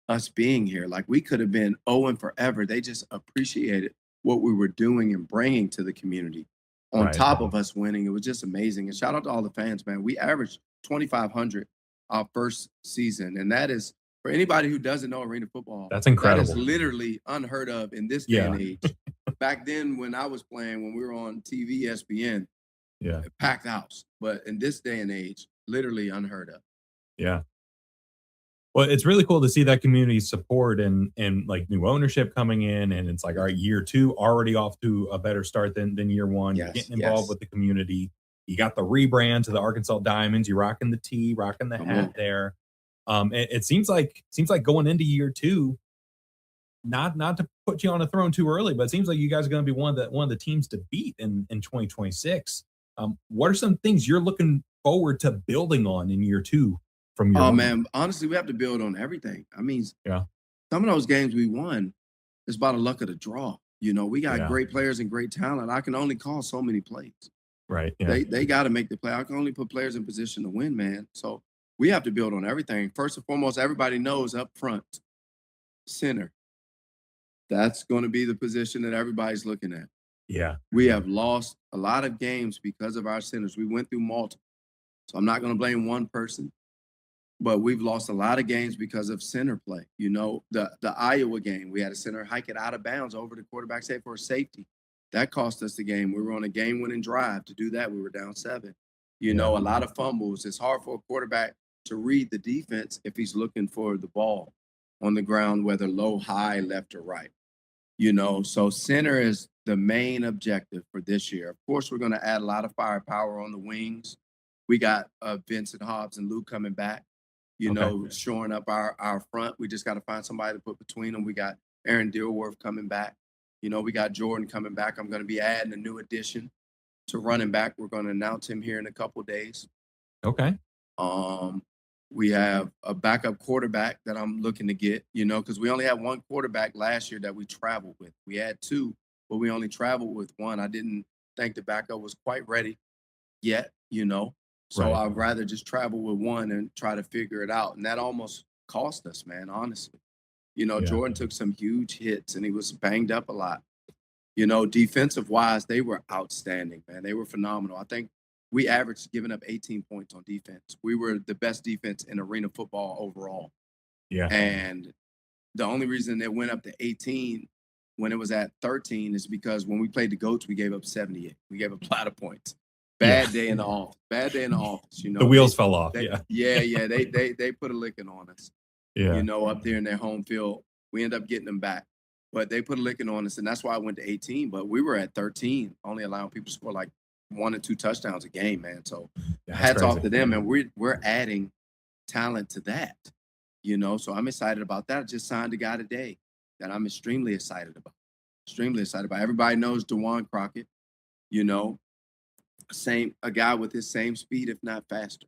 us being here. Like we could have been owing forever. They just appreciated what we were doing and bringing to the community on top of us winning. It was just amazing. And shout out to all the fans, man. We averaged 2,500 our first season. And that is, for anybody who doesn't know arena football, that's incredible. That is literally unheard of in this day and age. Back then when I was playing, when we were on TV, ESPN, packed house. But in this day and age, literally unheard of. Yeah. Well, it's really cool to see that community support and like new ownership coming in, and it's like, all right, year 2 already off to a better start than year 1. You're getting involved with the community. You got the rebrand to the Arkansas Diamonds. You're rocking the tee, rocking the hat there. It seems like going into year 2, not to put you on a throne too early, but it seems like you guys are going to be one of the teams to beat in 2026. What are some things you're looking forward to building on in year 2? Man, honestly, we have to build on everything. I mean, some of those games we won is by the luck of the draw. We got great players and great talent. I can only call so many plays. Right. Yeah. They got to make the play. I can only put players in position to win, man. So we have to build on everything. First and foremost, everybody knows up front, center. That's going to be the position that everybody's looking at. Yeah. We have lost a lot of games because of our centers. We went through multiple. So I'm not going to blame one person. But we've lost a lot of games because of center play. The Iowa game, we had a center hike it out of bounds over the quarterback's head for a safety. That cost us the game. We were on a game-winning drive. To do that, we were down 7. You Yeah. know, a lot of fumbles. It's hard for a quarterback to read the defense if he's looking for the ball on the ground, whether low, high, left, or right. You know, so center is the main objective for this year. Of course, we're going to add a lot of firepower on the wings. We got Vincent Hobbs and Luke coming back, you know, shoring up our front. We just got to find somebody to put between them. We got Aaron Dilworth coming back. You know, we got Jordan coming back. I'm going to be adding a new addition to running back. We're going to announce him here in a couple of days. Okay. We have a backup quarterback that I'm looking to get, you know, because we only had one quarterback last year that we traveled with. We had 2, but we only traveled with 1. I didn't think the backup was quite ready yet, you know. So I'd rather just travel with 1 and try to figure it out. And that almost cost us, man, honestly. You know, Jordan took some huge hits and he was banged up a lot. You know, defensive-wise, they were outstanding, man. They were phenomenal. I think we averaged giving up 18 points on defense. We were the best defense in arena football overall. Yeah. And the only reason it went up to 18 when it was at 13 is because when we played the Goats, we gave up 78. We gave up a lot of points. Bad day in the office. Bad day in the office. You know, the wheels fell off. They put a licking on us. Yeah. You know, up there in their home field. We end up getting them back. But they put a licking on us, and that's why I went to 18. But we were at 13, only allowing people to score like 1 or 2 touchdowns a game, man. So hats off to them, and we're adding talent to that, you know. So I'm excited about that. I just signed a guy today that I'm extremely excited about. Everybody knows Duane Crockett, you know, a guy with his same speed, if not faster.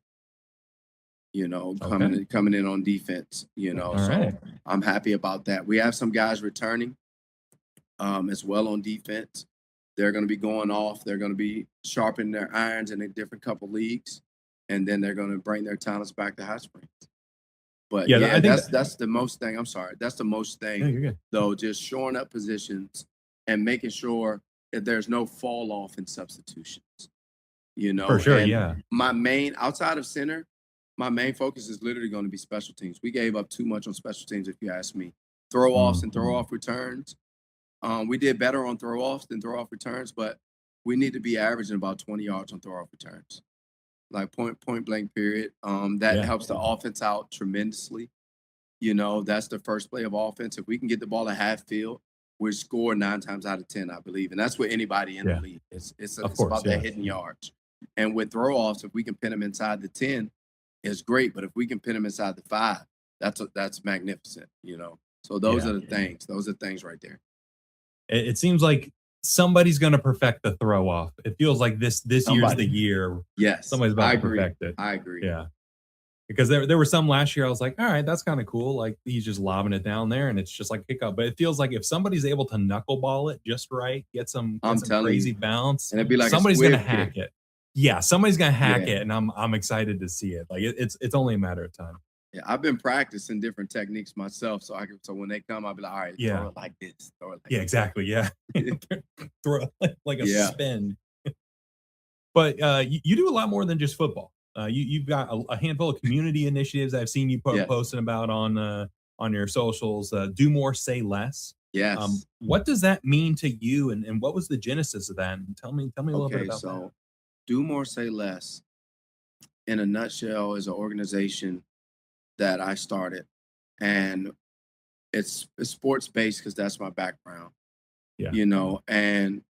You know, coming in on defense, you know. I'm happy about that. We have some guys returning as well on defense. They're going to be going off. They're going to be sharpening their irons in a different couple leagues, and then they're going to bring their talents back to High Springs. But I think that's the most thing. I'm sorry. That's the most thing, though, just shoring up positions and making sure that there's no fall off in substitutions. You know, for sure. My main, outside of center, my main focus is literally going to be special teams. We gave up too much on special teams, if you ask me. Throw-offs and throw-off returns. We did better on throw-offs than throw-off returns, but we need to be averaging about 20 yards on throw-off returns. Like point blank period. That helps the offense out tremendously. You know, that's the first play of offense. If we can get the ball at half field, we score 9 times out of 10, I believe. And that's with anybody in the league. It's about that hitting yards. And with throw-offs, if we can pin them inside the 10, it's great. But if we can pin them inside the 5, that's magnificent, you know. So those are the things. Those are things right there. It seems like somebody's going to perfect the throw off. It feels like this year's the year. Yes. Somebody's about to perfect it. I agree. Yeah. Because there were some last year I was like, all right, that's kind of cool. Like he's just lobbing it down there and it's just like kick up. But it feels like if somebody's able to knuckleball it just right, get some crazy bounce, and it'd be like somebody's going to hack it. Yeah, somebody's going to hack it, and I'm excited to see it. Like it's only a matter of time. Yeah, I've been practicing different techniques myself, so when they come, I'll be like, all right, throw it like this, throw it like this. Exactly, yeah. Throw it like a spin. But you do a lot more than just football. You've got a handful of community initiatives I've seen you posting about on your socials. Do more, say less. Yes. What does that mean to you, and what was the genesis of that? And tell me a little bit about that. Do more, say less, in a nutshell, is an organization that I started, and it's sports based because that's my background. Yeah. You know, and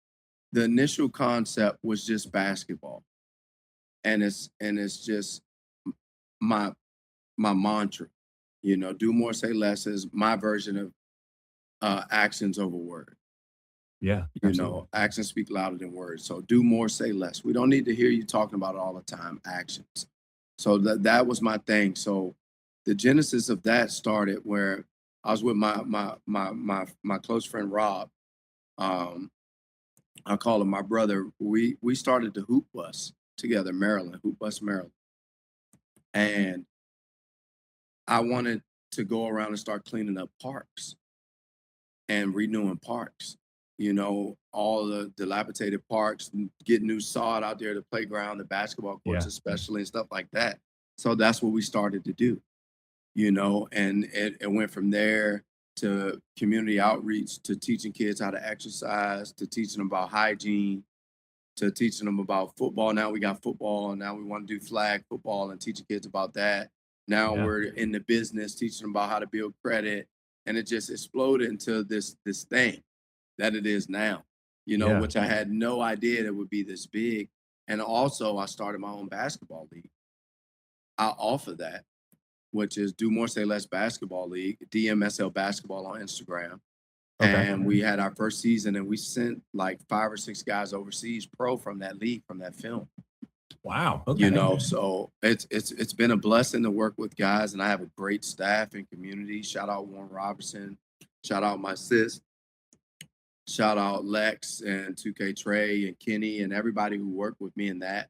the initial concept was just basketball, and it's just my mantra. You know, do more, say less is my version of actions over words. Yeah, you know, actions speak louder than words. So do more, say less. We don't need to hear you talking about it all the time. Actions. So that was my thing. So the genesis of that started where I was with my close friend Rob. I call him my brother. We started the Hoop Bus together, Hoop Bus Maryland, and I wanted to go around and start cleaning up parks and renewing parks. You know, all the dilapidated parks, get new sod out there, the playground, the basketball courts especially, and stuff like that. So that's what we started to do, you know, and it went from there. to community outreach, to teaching kids how to exercise, to teaching them about hygiene, to teaching them about football. Now we got football. Now we want to do flag football and teaching kids about that. Now we're in the business, teaching them about how to build credit. And it just exploded into this thing that it is now, which I had no idea it would be this big. And also I started my own basketball league. I offer that, which is Do More, Say Less Basketball League, DMSL Basketball on Instagram. Okay. And we had our first season, and we sent like 5 or 6 guys overseas pro from that league, from that film. Wow. Okay. So it's been a blessing to work with guys, and I have a great staff and community. Shout out Warren Robertson. Shout out my sis. Shout out Lex and 2K Trey and Kenny and everybody who worked with me in that.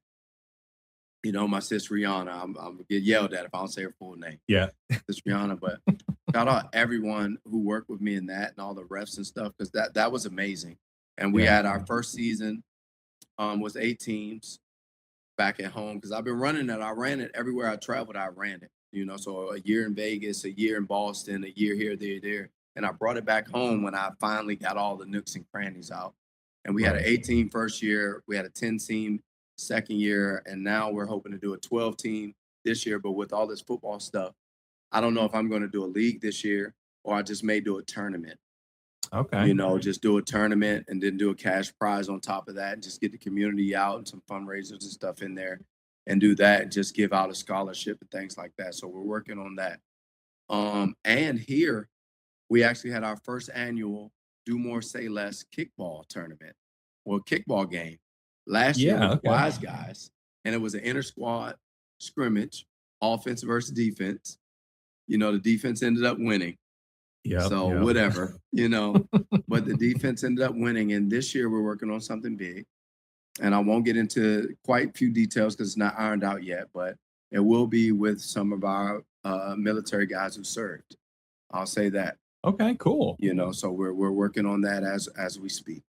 My sis Rihanna, I'm gonna get yelled at if I don't say her full name. Yeah. Sis Rihanna, but shout out everyone who worked with me in that and all the refs and stuff, because that was amazing. And we had our first season was 8 teams back at home, because I've been running it. I ran it everywhere I traveled. I ran it, so a year in Vegas, a year in Boston, a year here, there. And I brought it back home when I finally got all the nooks and crannies out. And we had an 18 first year. We had a 10-team second year. And now we're hoping to do a 12-team this year. But with all this football stuff, I don't know if I'm going to do a league this year, or I just may do a tournament. Okay. Just do a tournament and then do a cash prize on top of that, and just get the community out and some fundraisers and stuff in there and do that, and just give out a scholarship and things like that. So we're working on that. And here we actually had our first annual Do More, Say Less kickball tournament, or kickball game last year with Wise Guys. And it was an inter-squad scrimmage, offense versus defense. The defense ended up winning. Whatever, but the defense ended up winning. And this year we're working on something big. And I won't get into quite a few details because it's not ironed out yet, but it will be with some of our military guys who served. I'll say that. Okay, cool. So we're working on that as we speak.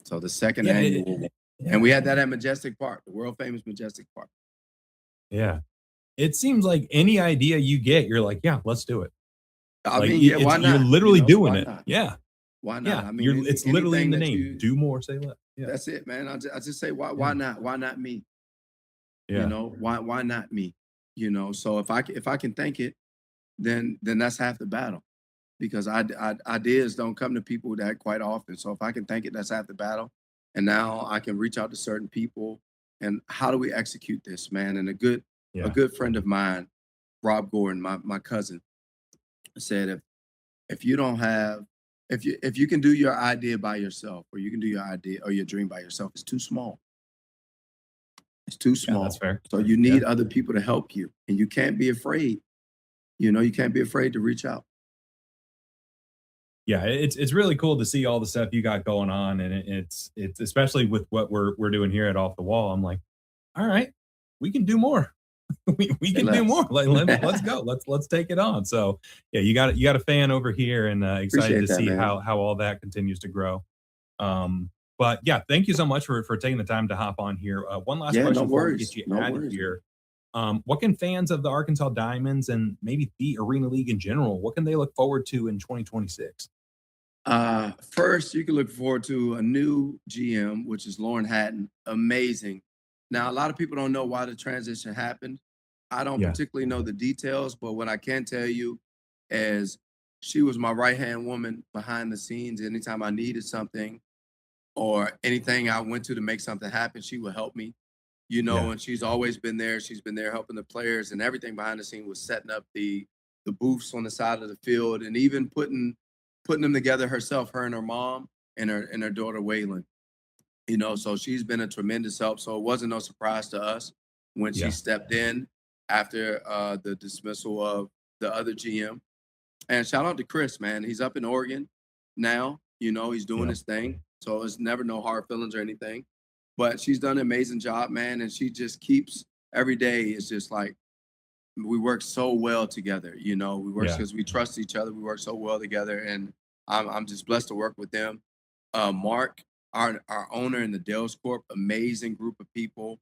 So the second annual, and we had that at Majestic Park, the world famous Majestic Park. Yeah. It seems like any idea you get, you're like, yeah, let's do it. I mean, why not? You're literally doing it. Not? Yeah. Why not? Yeah. I mean, it's literally in the name. Do more, say less. Yeah. That's it, man. I just say, why not? Why not me? Yeah. Why not me? So if I can think it, then that's half the battle, because ideas don't come to people that quite often. So if I can think it, that's half the battle. And now I can reach out to certain people. And how do we execute this, man? And a good friend of mine, Rob Gordon, my cousin, said, if you don't have, if you can do your idea by yourself, or you can do your idea or your dream by yourself, it's too small. It's too small. That's fair. So you need other people to help you, and you can't be afraid. You can't be afraid to reach out. Yeah, it's really cool to see all the stuff you got going on, and it's especially with what we're doing here at Off the Wall. I'm like, all right, we can do more. we can do more. Let's go. Let's take it on. So yeah, you got a fan over here, and excited to see how all that continues to grow. But yeah, thank you so much for taking the time to hop on here. One last question before we get you out of here. What can fans of the Arkansas Diamonds, and maybe the Arena League in general, what can they look forward to in 2026? First, you can look forward to a new GM, which is Lauren Hatton. Amazing. Now, a lot of people don't know why the transition happened. I don't particularly know the details, but what I can tell you is she was my right-hand woman behind the scenes. Anytime I needed something or anything I went to make something happen, she would help me, and she's always been there. She's been there helping the players, and everything behind the scene was setting up the booths on the side of the field, and even putting them together herself, her and her mom and her daughter Waylon. So she's been a tremendous help. So it wasn't no surprise to us when she stepped in after the dismissal of the other GM. And shout out to Chris, man. He's up in Oregon now. He's doing his thing. So it's never no hard feelings or anything. But she's done an amazing job, man. And she just keeps every day. It's just like we work so well together. We work because we trust each other. We work so well together. And I'm just blessed to work with them. Mark, our owner in the Dales Corp, amazing group of people,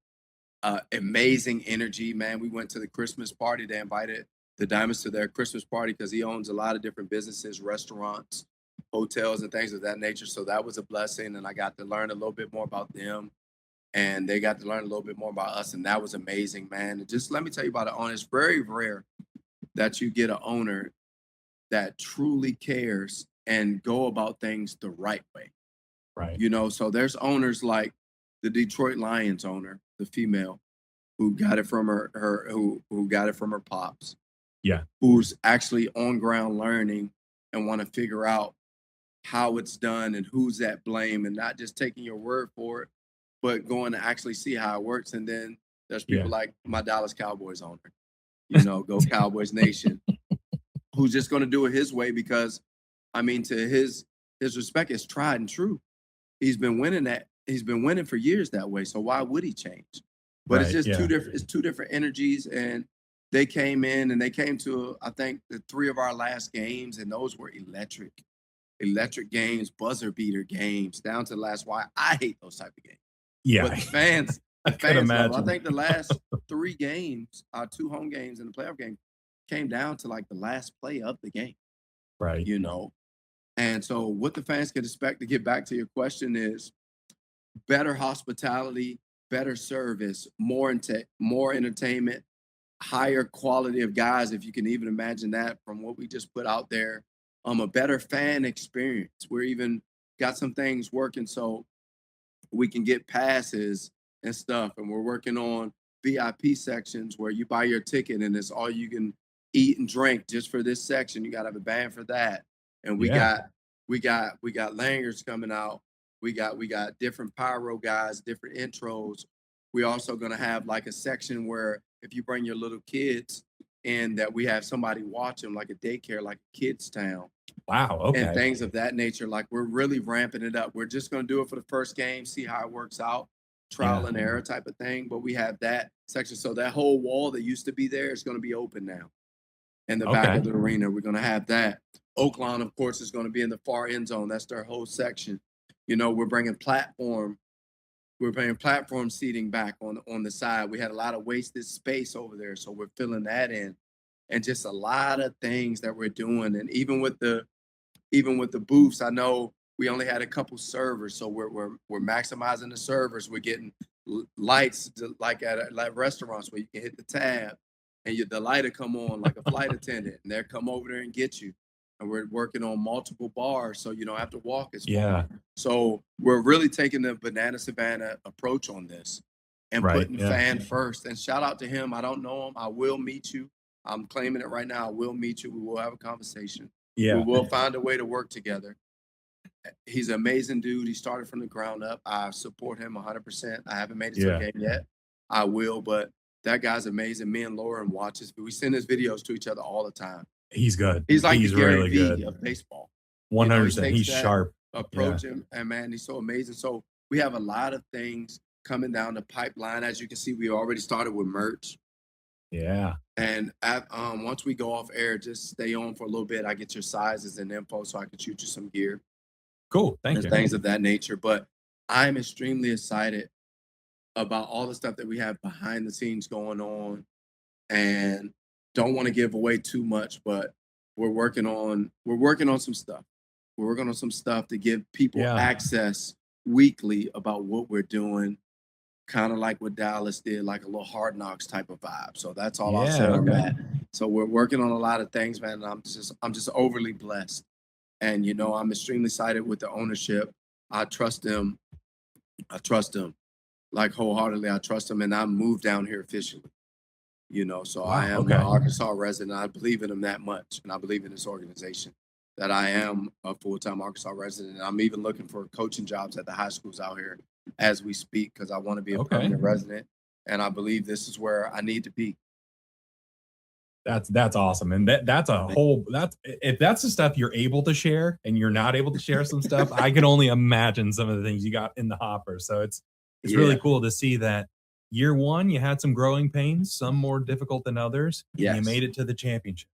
amazing energy, man. We went to the Christmas party. They invited the diamonds to their Christmas party because he owns a lot of different businesses, restaurants, hotels, and things of that nature. So that was a blessing, and I got to learn a little bit more about them, and they got to learn a little bit more about us, and that was amazing, man. And just let me tell you about an owner. It's very rare that you get an owner that truly cares and go about things the right way. Right. You know, so there's owners like the Detroit Lions owner, the female, who got it from who got it from her pops. Yeah. Who's actually on ground learning and want to figure out how it's done and who's at blame, and not just taking your word for it, but going to actually see how it works. And then there's people like my Dallas Cowboys owner, you know, go Cowboys Nation, who's just going to do it his way because, I mean, to his respect, it's tried and true. He's been winning that. He's been winning for years that way. So why would he change? But it's just two different energies. And they came in and they came to, I think, the 3 of our last games, and those were electric games, buzzer beater games, down to the last wire. I hate those type of games. Yeah. But the fans, I think the last 3 games, our 2 home games and the playoff game, came down to like the last play of the game. Right. You know. And so what the fans can expect, to get back to your question, is better hospitality, better service, more entertainment, higher quality of guys, if you can even imagine that from what we just put out there. A better fan experience. We're even got some things working so we can get passes and stuff. And we're working on VIP sections where you buy your ticket and it's all you can eat and drink just for this section. You got to have a band for that. And we got Langers coming out. We got different pyro guys, different intros. We're also going to have like a section where if you bring your little kids in, that we have somebody watch them, like a daycare, like a kids town. Wow. Okay. And things of that nature. Like, we're really ramping it up. We're just going to do it for the first game, see how it works out, trial and error type of thing. But we have that section. So that whole wall that used to be there is going to be open now. In the back of the arena, we're going to have that. Oakland, of course, is going to be in the far end zone. That's their whole section. You know, we're bringing platform seating back on the side. We had a lot of wasted space over there, so we're filling that in, and just a lot of things that we're doing. And even with the booths, I know we only had a couple servers, so we're maximizing the servers. We're getting lights like at restaurants where you can hit the tab and the light will come on like a flight attendant, and they'll come over there and get you. And we're working on multiple bars, so you don't have to walk as far. Yeah. So we're really taking the Banana Savannah approach on this and putting fan first. And shout out to him. I don't know him. I will meet you. I'm claiming it right now. I will meet you. We will have a conversation. Yeah. We will find a way to work together. He's an amazing dude. He started from the ground up. I support him 100%. I haven't made it to a game yet. I will, but that guy's amazing. Me and Lauren watches. We send his videos to each other all the time. He's good. He's like he's the Gary really V good of baseball. 100%. He's sharp. Approach him, and man, he's so amazing. So we have a lot of things coming down the pipeline. As you can see, we already started with merch. Yeah. And once we go off air, just stay on for a little bit. I get your sizes and info so I can shoot you some gear. Cool. Thank you. Things of that nature. But I'm extremely excited about all the stuff that we have behind the scenes going on, and don't want to give away too much, but we're working on some stuff. We're working on some stuff to give people access weekly about what we're doing, kind of like what Dallas did, like a little Hard Knocks type of vibe. So that's all I'll say on that. So we're working on a lot of things, man. And I'm just overly blessed. And, you know, I'm extremely excited with the ownership. I trust them. Like wholeheartedly. I trust them. And I moved down here officially, you know, so I am an Arkansas resident. I believe in them that much. And I believe in this organization, that I am a full-time Arkansas resident. And I'm even looking for coaching jobs at the high schools out here as we speak, because I want to be a permanent resident. And I believe this is where I need to be. That's awesome. And that's if that's the stuff you're able to share and you're not able to share some stuff, I can only imagine some of the things you got in the hopper. So it's really cool to see that year one, you had some growing pains, some more difficult than others. And you made it to the championship.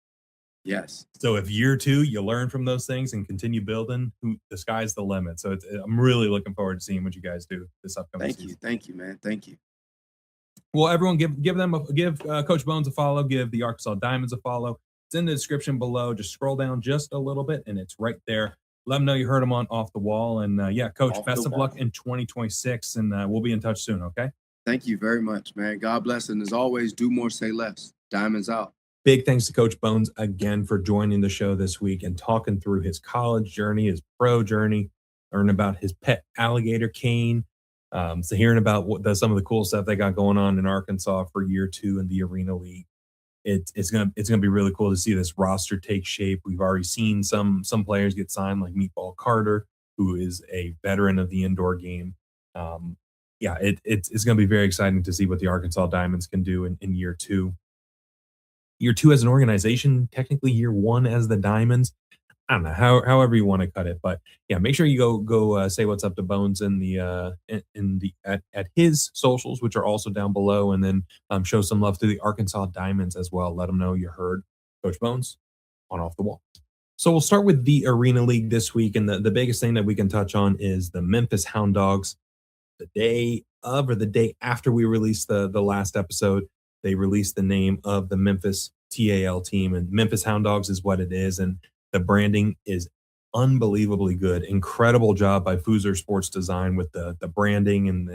Yes. So if year two, you learn from those things and continue building, the sky's the limit. So I'm really looking forward to seeing what you guys do this upcoming season. Thank you, man. Thank you. Well, everyone give Coach Bones a follow, give the Arkansas Diamonds a follow. It's in the description below. Just scroll down just a little bit, and it's right there. Let them know you heard them on Off the Wall. And yeah, Coach, best of luck in 2026, and we'll be in touch soon. Okay. Thank you very much, man. God bless, and as always, do more, say less. Diamonds out. Big thanks to Coach Bones again for joining the show this week and talking through his college journey, his pro journey, learning about his pet alligator cane. So hearing about some of the cool stuff they got going on in Arkansas for year 2 in the Arena League. It's gonna be really cool to see this roster take shape. We've already seen some players get signed, like Meatball Carter, who is a veteran of the indoor game. Yeah, it's gonna be very exciting to see what the Arkansas Diamonds can do in year 2. Year 2 as an organization, technically year 1 as the Diamonds. I don't know, however you want to cut it, but yeah, make sure you go say what's up to Bones in the at his socials, which are also down below, and then show some love to the Arkansas Diamonds as well. Let them know you heard Coach Bones on Off the Wall. So we'll start with the Arena League this week, and the biggest thing that we can touch on is the Memphis Hound Dogs. The day of or the day after we released the last episode, they released the name of the Memphis TAL team, and Memphis Hound Dogs is what it is, and the branding is unbelievably good. Incredible job by Foozer Sports Design with the branding and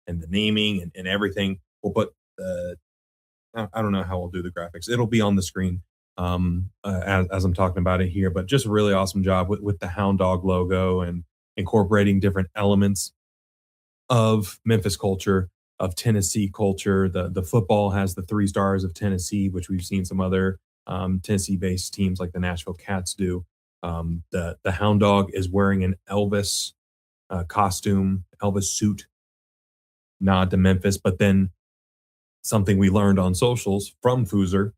the naming and everything. We'll put I don't know how we'll do the graphics. It'll be on the screen as I'm talking about it here, but just a really awesome job with the Hound Dog logo and incorporating different elements of Memphis culture, of Tennessee culture. The football has the 3 stars of Tennessee, which we've seen some other Tennessee-based teams like the Nashville Cats do. The Hound Dog is wearing an Elvis costume, Elvis suit, nod to Memphis. But then something we learned on socials from Foozer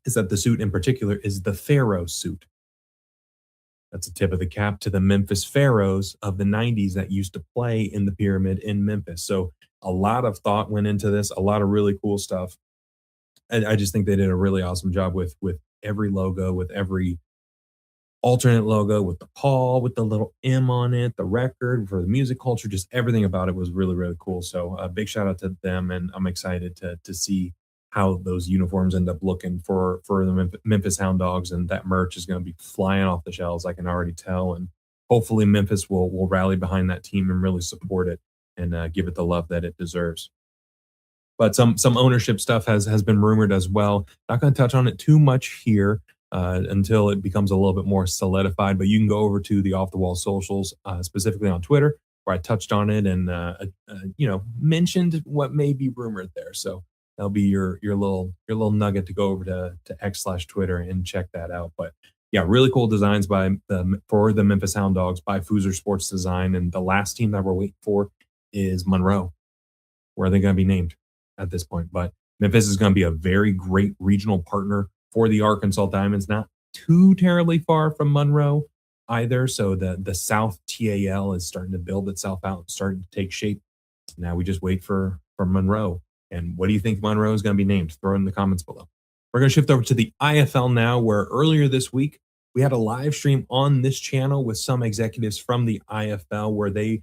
is that the suit in particular is the Pharaoh suit. That's a tip of the cap to the Memphis Pharaohs of the 90s that used to play in the pyramid in Memphis. So a lot of thought went into this, a lot of really cool stuff. I just think they did a really awesome job with every logo, with every alternate logo, with the paw, with the little M on it, the record for the music culture, just everything about it was really, really cool. So a big shout out to them, and I'm excited to see how those uniforms end up looking for the Memphis Hound Dogs, and that merch is going to be flying off the shelves. I can already tell, and hopefully Memphis will rally behind that team and really support it and give it the love that it deserves. But some ownership stuff has been rumored as well. Not going to touch on it too much here until it becomes a little bit more solidified. But you can go over to the Off the Wall socials, specifically on Twitter, where I touched on it and mentioned what may be rumored there. So that'll be your little nugget to go over to X/Twitter and check that out. But yeah, really cool designs for the Memphis Hound Dogs by Foozer Sports Design. And the last team that we're waiting for is Monroe. Where are they going to be named at this point? But Memphis is going to be a very great regional partner for the Arkansas Diamonds, not too terribly far from Monroe either. So the South TAL is starting to build itself out, starting to take shape. Now we just wait for Monroe. And what do you think Monroe is going to be named? Throw it in the comments below. We're going to shift over to the IFL now, where earlier this week we had a live stream on this channel with some executives from the IFL where they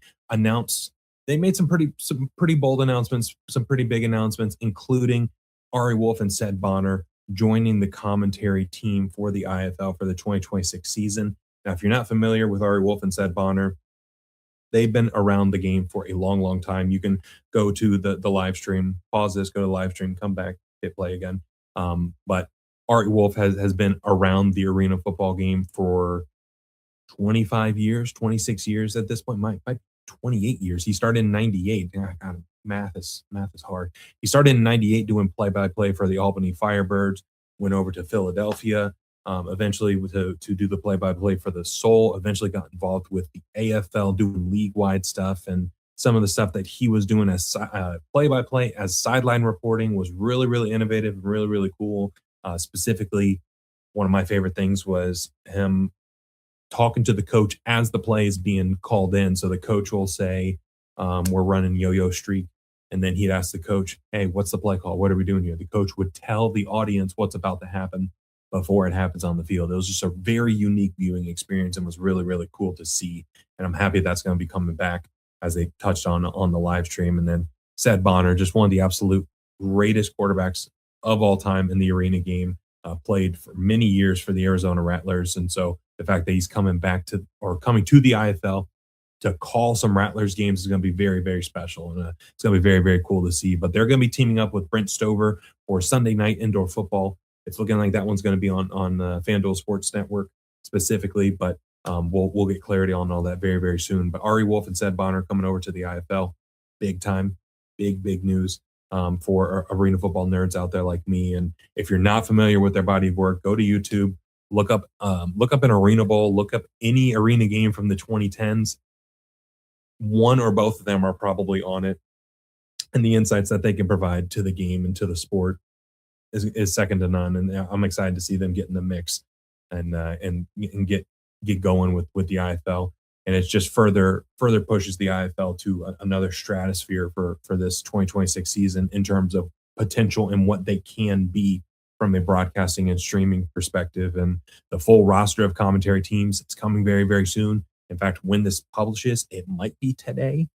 made some pretty bold announcements, some pretty big announcements, including Ari Wolf and Sed Bonner joining the commentary team for the IFL for the 2026 season. Now, if you're not familiar with Ari Wolf and Sed Bonner, they've been around the game for a long, long time. You can go to the live stream, pause this, go to the live stream, come back, hit play again. But Ari Wolf has been around the arena football game for 25 years, 26 years at this point. Might 28 years. He started in 98. God, math is hard. He started in 98 doing play-by-play for the Albany Firebirds, went over to Philadelphia, eventually to do the play-by-play for the Soul, eventually got involved with the AFL doing league-wide stuff, and some of the stuff that he was doing as play-by-play, as sideline reporting was really, really innovative, really, really cool. Specifically, one of my favorite things was him talking to the coach as the play is being called in. So the coach will say, we're running yo-yo streak. And then he'd ask the coach, hey, what's the play call? What are we doing here? The coach would tell the audience what's about to happen before it happens on the field. It was just a very unique viewing experience and was really, really cool to see. And I'm happy that's going to be coming back, as they touched on the live stream. And then Sed Bonner, just one of the absolute greatest quarterbacks of all time in the arena game. Played for many years for the Arizona Rattlers, and so the fact that he's coming to the IFL to call some Rattlers games is going to be very, very special, and it's going to be very, very cool to see. But they're going to be teaming up with Brent Stover for Sunday night indoor football. It's looking like that one's going to be on FanDuel Sports Network specifically, but we'll get clarity on all that very, very soon. But Ari Wolf and Sed Bonner coming over to the IFL, big time, big news for arena football nerds out there like me. And if you're not familiar with their body of work, go to YouTube, look up an Arena Bowl, look up any arena game from the 2010s. One or both of them are probably on it, and the insights that they can provide to the game and to the sport is second to none. And I'm excited to see them get in the mix and get going with the IFL. And it's just further pushes the IFL to another stratosphere for this 2026 season in terms of potential and what they can be from a broadcasting and streaming perspective. And the full roster of commentary teams, it's coming very, very soon. In fact, when this publishes, it might be today.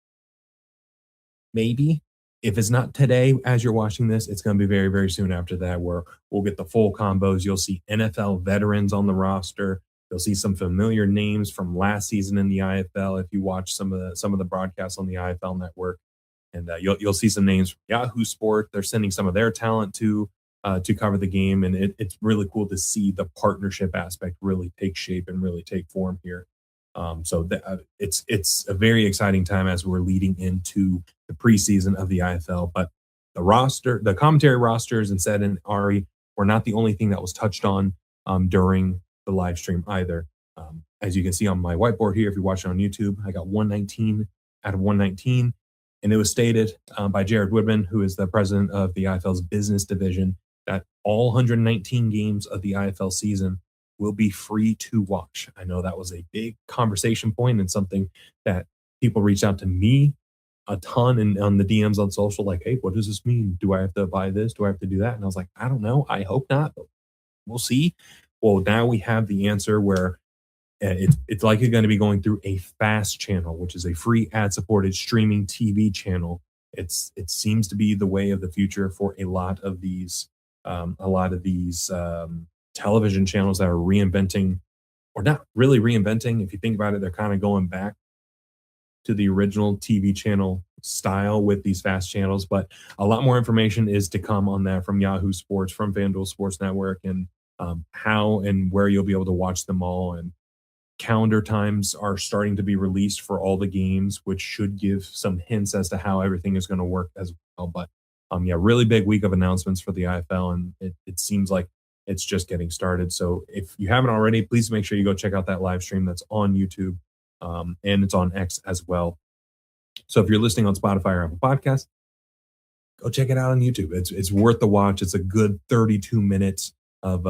Maybe. If it's not today as you're watching this, it's going to be very, very soon after that, where we'll get the full combos. You'll see NFL veterans on the roster. You'll see some familiar names from last season in the IFL if you watch some of the broadcasts on the IFL network, and you'll see some names from Yahoo Sport. They're sending some of their talent to cover the game, and it's really cool to see the partnership aspect really take shape and really take form here. It's a very exciting time as we're leading into the preseason of the IFL. But the commentary rosters, and Sed and Ari were not the only thing that was touched on during the live stream either. As you can see on my whiteboard here, if you're watching on YouTube, I got 119 out of 119. And it was stated by Jared Woodman, who is the president of the IFL's business division, that all 119 games of the IFL season will be free to watch. I know that was a big conversation point and something that people reached out to me a ton and on the DMs on social, like, hey, what does this mean? Do I have to buy this? Do I have to do that? And I was like, I don't know. I hope not, but we'll see. Well, now we have the answer where it's likely going to be going through a FAST channel, which is a free ad-supported streaming TV channel. It seems to be the way of the future for a lot of these television channels that are reinventing, or not really reinventing. If you think about it, they're kind of going back to the original TV channel style with these FAST channels. But a lot more information is to come on that from Yahoo Sports, from FanDuel Sports Network, and how and where you'll be able to watch them all. And calendar times are starting to be released for all the games, which should give some hints as to how everything is going to work as well. But really big week of announcements for the IFL, and it seems like it's just getting started. So if you haven't already, please make sure you go check out that live stream that's on YouTube, and it's on X as well. So if you're listening on Spotify or Apple Podcasts, go check it out on YouTube. It's worth the watch. It's a good 32 minutes of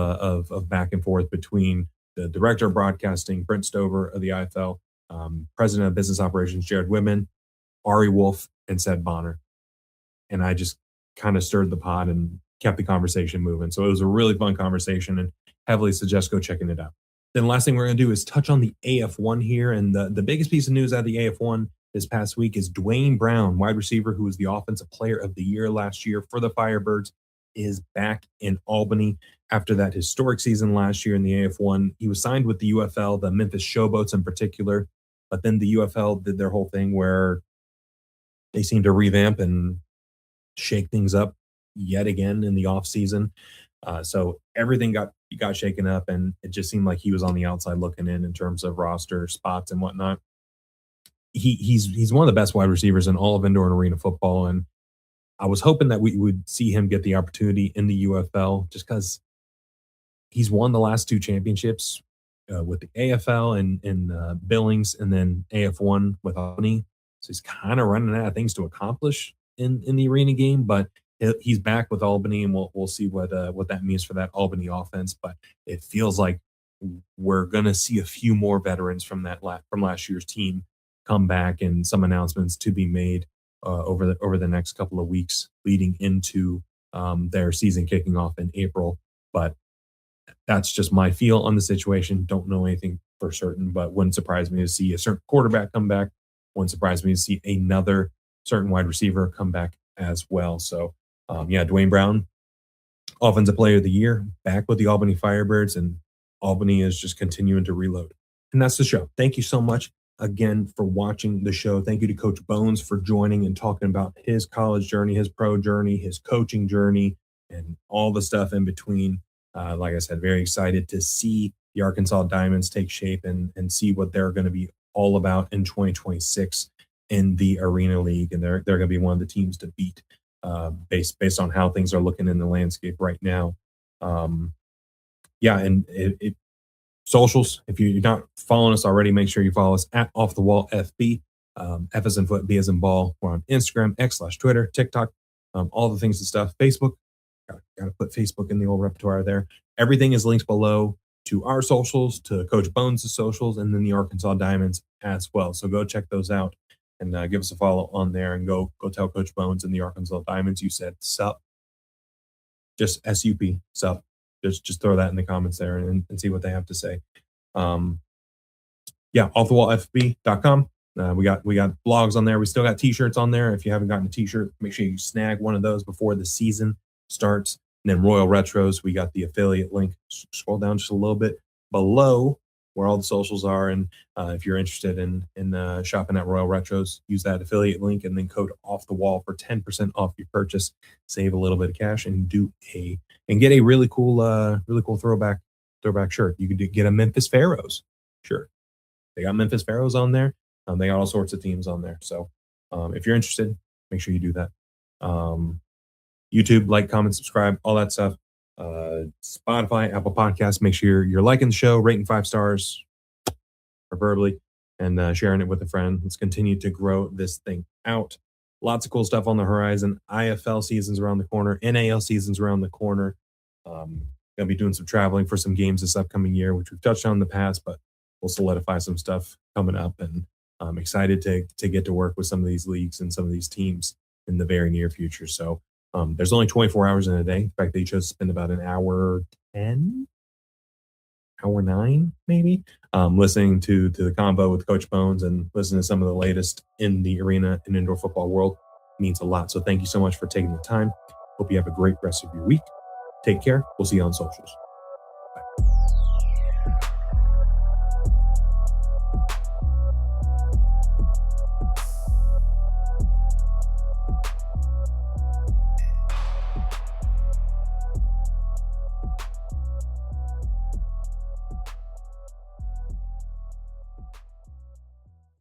back and forth between the director of broadcasting, Brent Stover of the IFL, president of business operations, Jared Whitman, Ari Wolf, and Sed Bonner. And I just kind of stirred the pot and kept the conversation moving. So it was a really fun conversation, and heavily suggest go checking it out. Then the last thing we're going to do is touch on the AF1 here. And the biggest piece of news out of the AF1 this past week is Duane Brown, wide receiver who was the offensive player of the year last year for the Firebirds, is back in Albany after that historic season last year in the AF1. He was signed with the UFL, the Memphis Showboats in particular, but then the UFL did their whole thing where they seemed to revamp and shake things up yet again in the off season. So everything got shaken up, and it just seemed like he was on the outside looking in terms of roster spots and whatnot. He's one of the best wide receivers in all of indoor and arena football, and I was hoping that we would see him get the opportunity in the UFL just because he's won the last two championships with the AFL and Billings, and then AF1 with Albany. So he's kind of running out of things to accomplish in the arena game, but he's back with Albany, and we'll see what that means for that Albany offense. But it feels like we're gonna see a few more veterans from last year's team come back, and some announcements to be made over the next couple of weeks leading into their season kicking off in April. But that's just my feel on the situation. Don't know anything for certain, but wouldn't surprise me to see a certain quarterback come back. Wouldn't surprise me to see another certain wide receiver come back as well. So Duane Brown, Offensive Player of the Year, back with the Albany Firebirds, and Albany is just continuing to reload. And that's the show. Thank you so much again for watching the show. Thank you to Coach Bones for joining and talking about his college journey, his pro journey, his coaching journey, and all the stuff in between. Like I said, very excited to see the Arkansas Diamonds take shape and see what they're going to be all about in 2026 in the Arena League. And they're going to be one of the teams to beat based on how things are looking in the landscape right now. And socials, if you're not following us already, make sure you follow us at Off the Wall FB. F as in foot, B as in ball. We're on Instagram, X/Twitter, TikTok, all the things and stuff. Facebook, gotta put Facebook in the old repertoire there. Everything is linked below to our socials, to Coach Bones' socials, and then the Arkansas Diamonds as well. So go check those out and give us a follow on there, and go tell Coach Bones and the Arkansas Diamonds you said sup. Just SUP, sup. Just throw that in the comments there and see what they have to say. offthewallfb.com. We got blogs on there. We still got t-shirts on there. If you haven't gotten a t-shirt, make sure you snag one of those before the season starts. And then Royal Retros, we got the affiliate link. Scroll down just a little bit below where all the socials are. And if you're interested in shopping at Royal Retros, use that affiliate link and then code Off the Wall for 10% off your purchase. Save a little bit of cash and get a really cool throwback shirt. You could get a Memphis Pharaohs shirt. They got Memphis Pharaohs on there. They got all sorts of teams on there. So if you're interested, make sure you do that. YouTube, like, comment, subscribe, all that stuff. Spotify, Apple Podcasts, make sure you're liking the show, rating 5 stars, preferably, and sharing it with a friend. Let's continue to grow this thing out. Lots of cool stuff on the horizon. IFL season's around the corner. NAL season's around the corner. Gonna be doing some traveling for some games this upcoming year, which we've touched on in the past, but we'll solidify some stuff coming up. And I'm excited to get to work with some of these leagues and some of these teams in the very near future. So there's only 24 hours in a day. In fact, they chose to spend about an hour 10, hour 9, maybe, listening to the combo with Coach Bones and listening to some of the latest in the arena and indoor football world. It means a lot. So thank you so much for taking the time. Hope you have a great rest of your week. Take care. We'll see you on socials.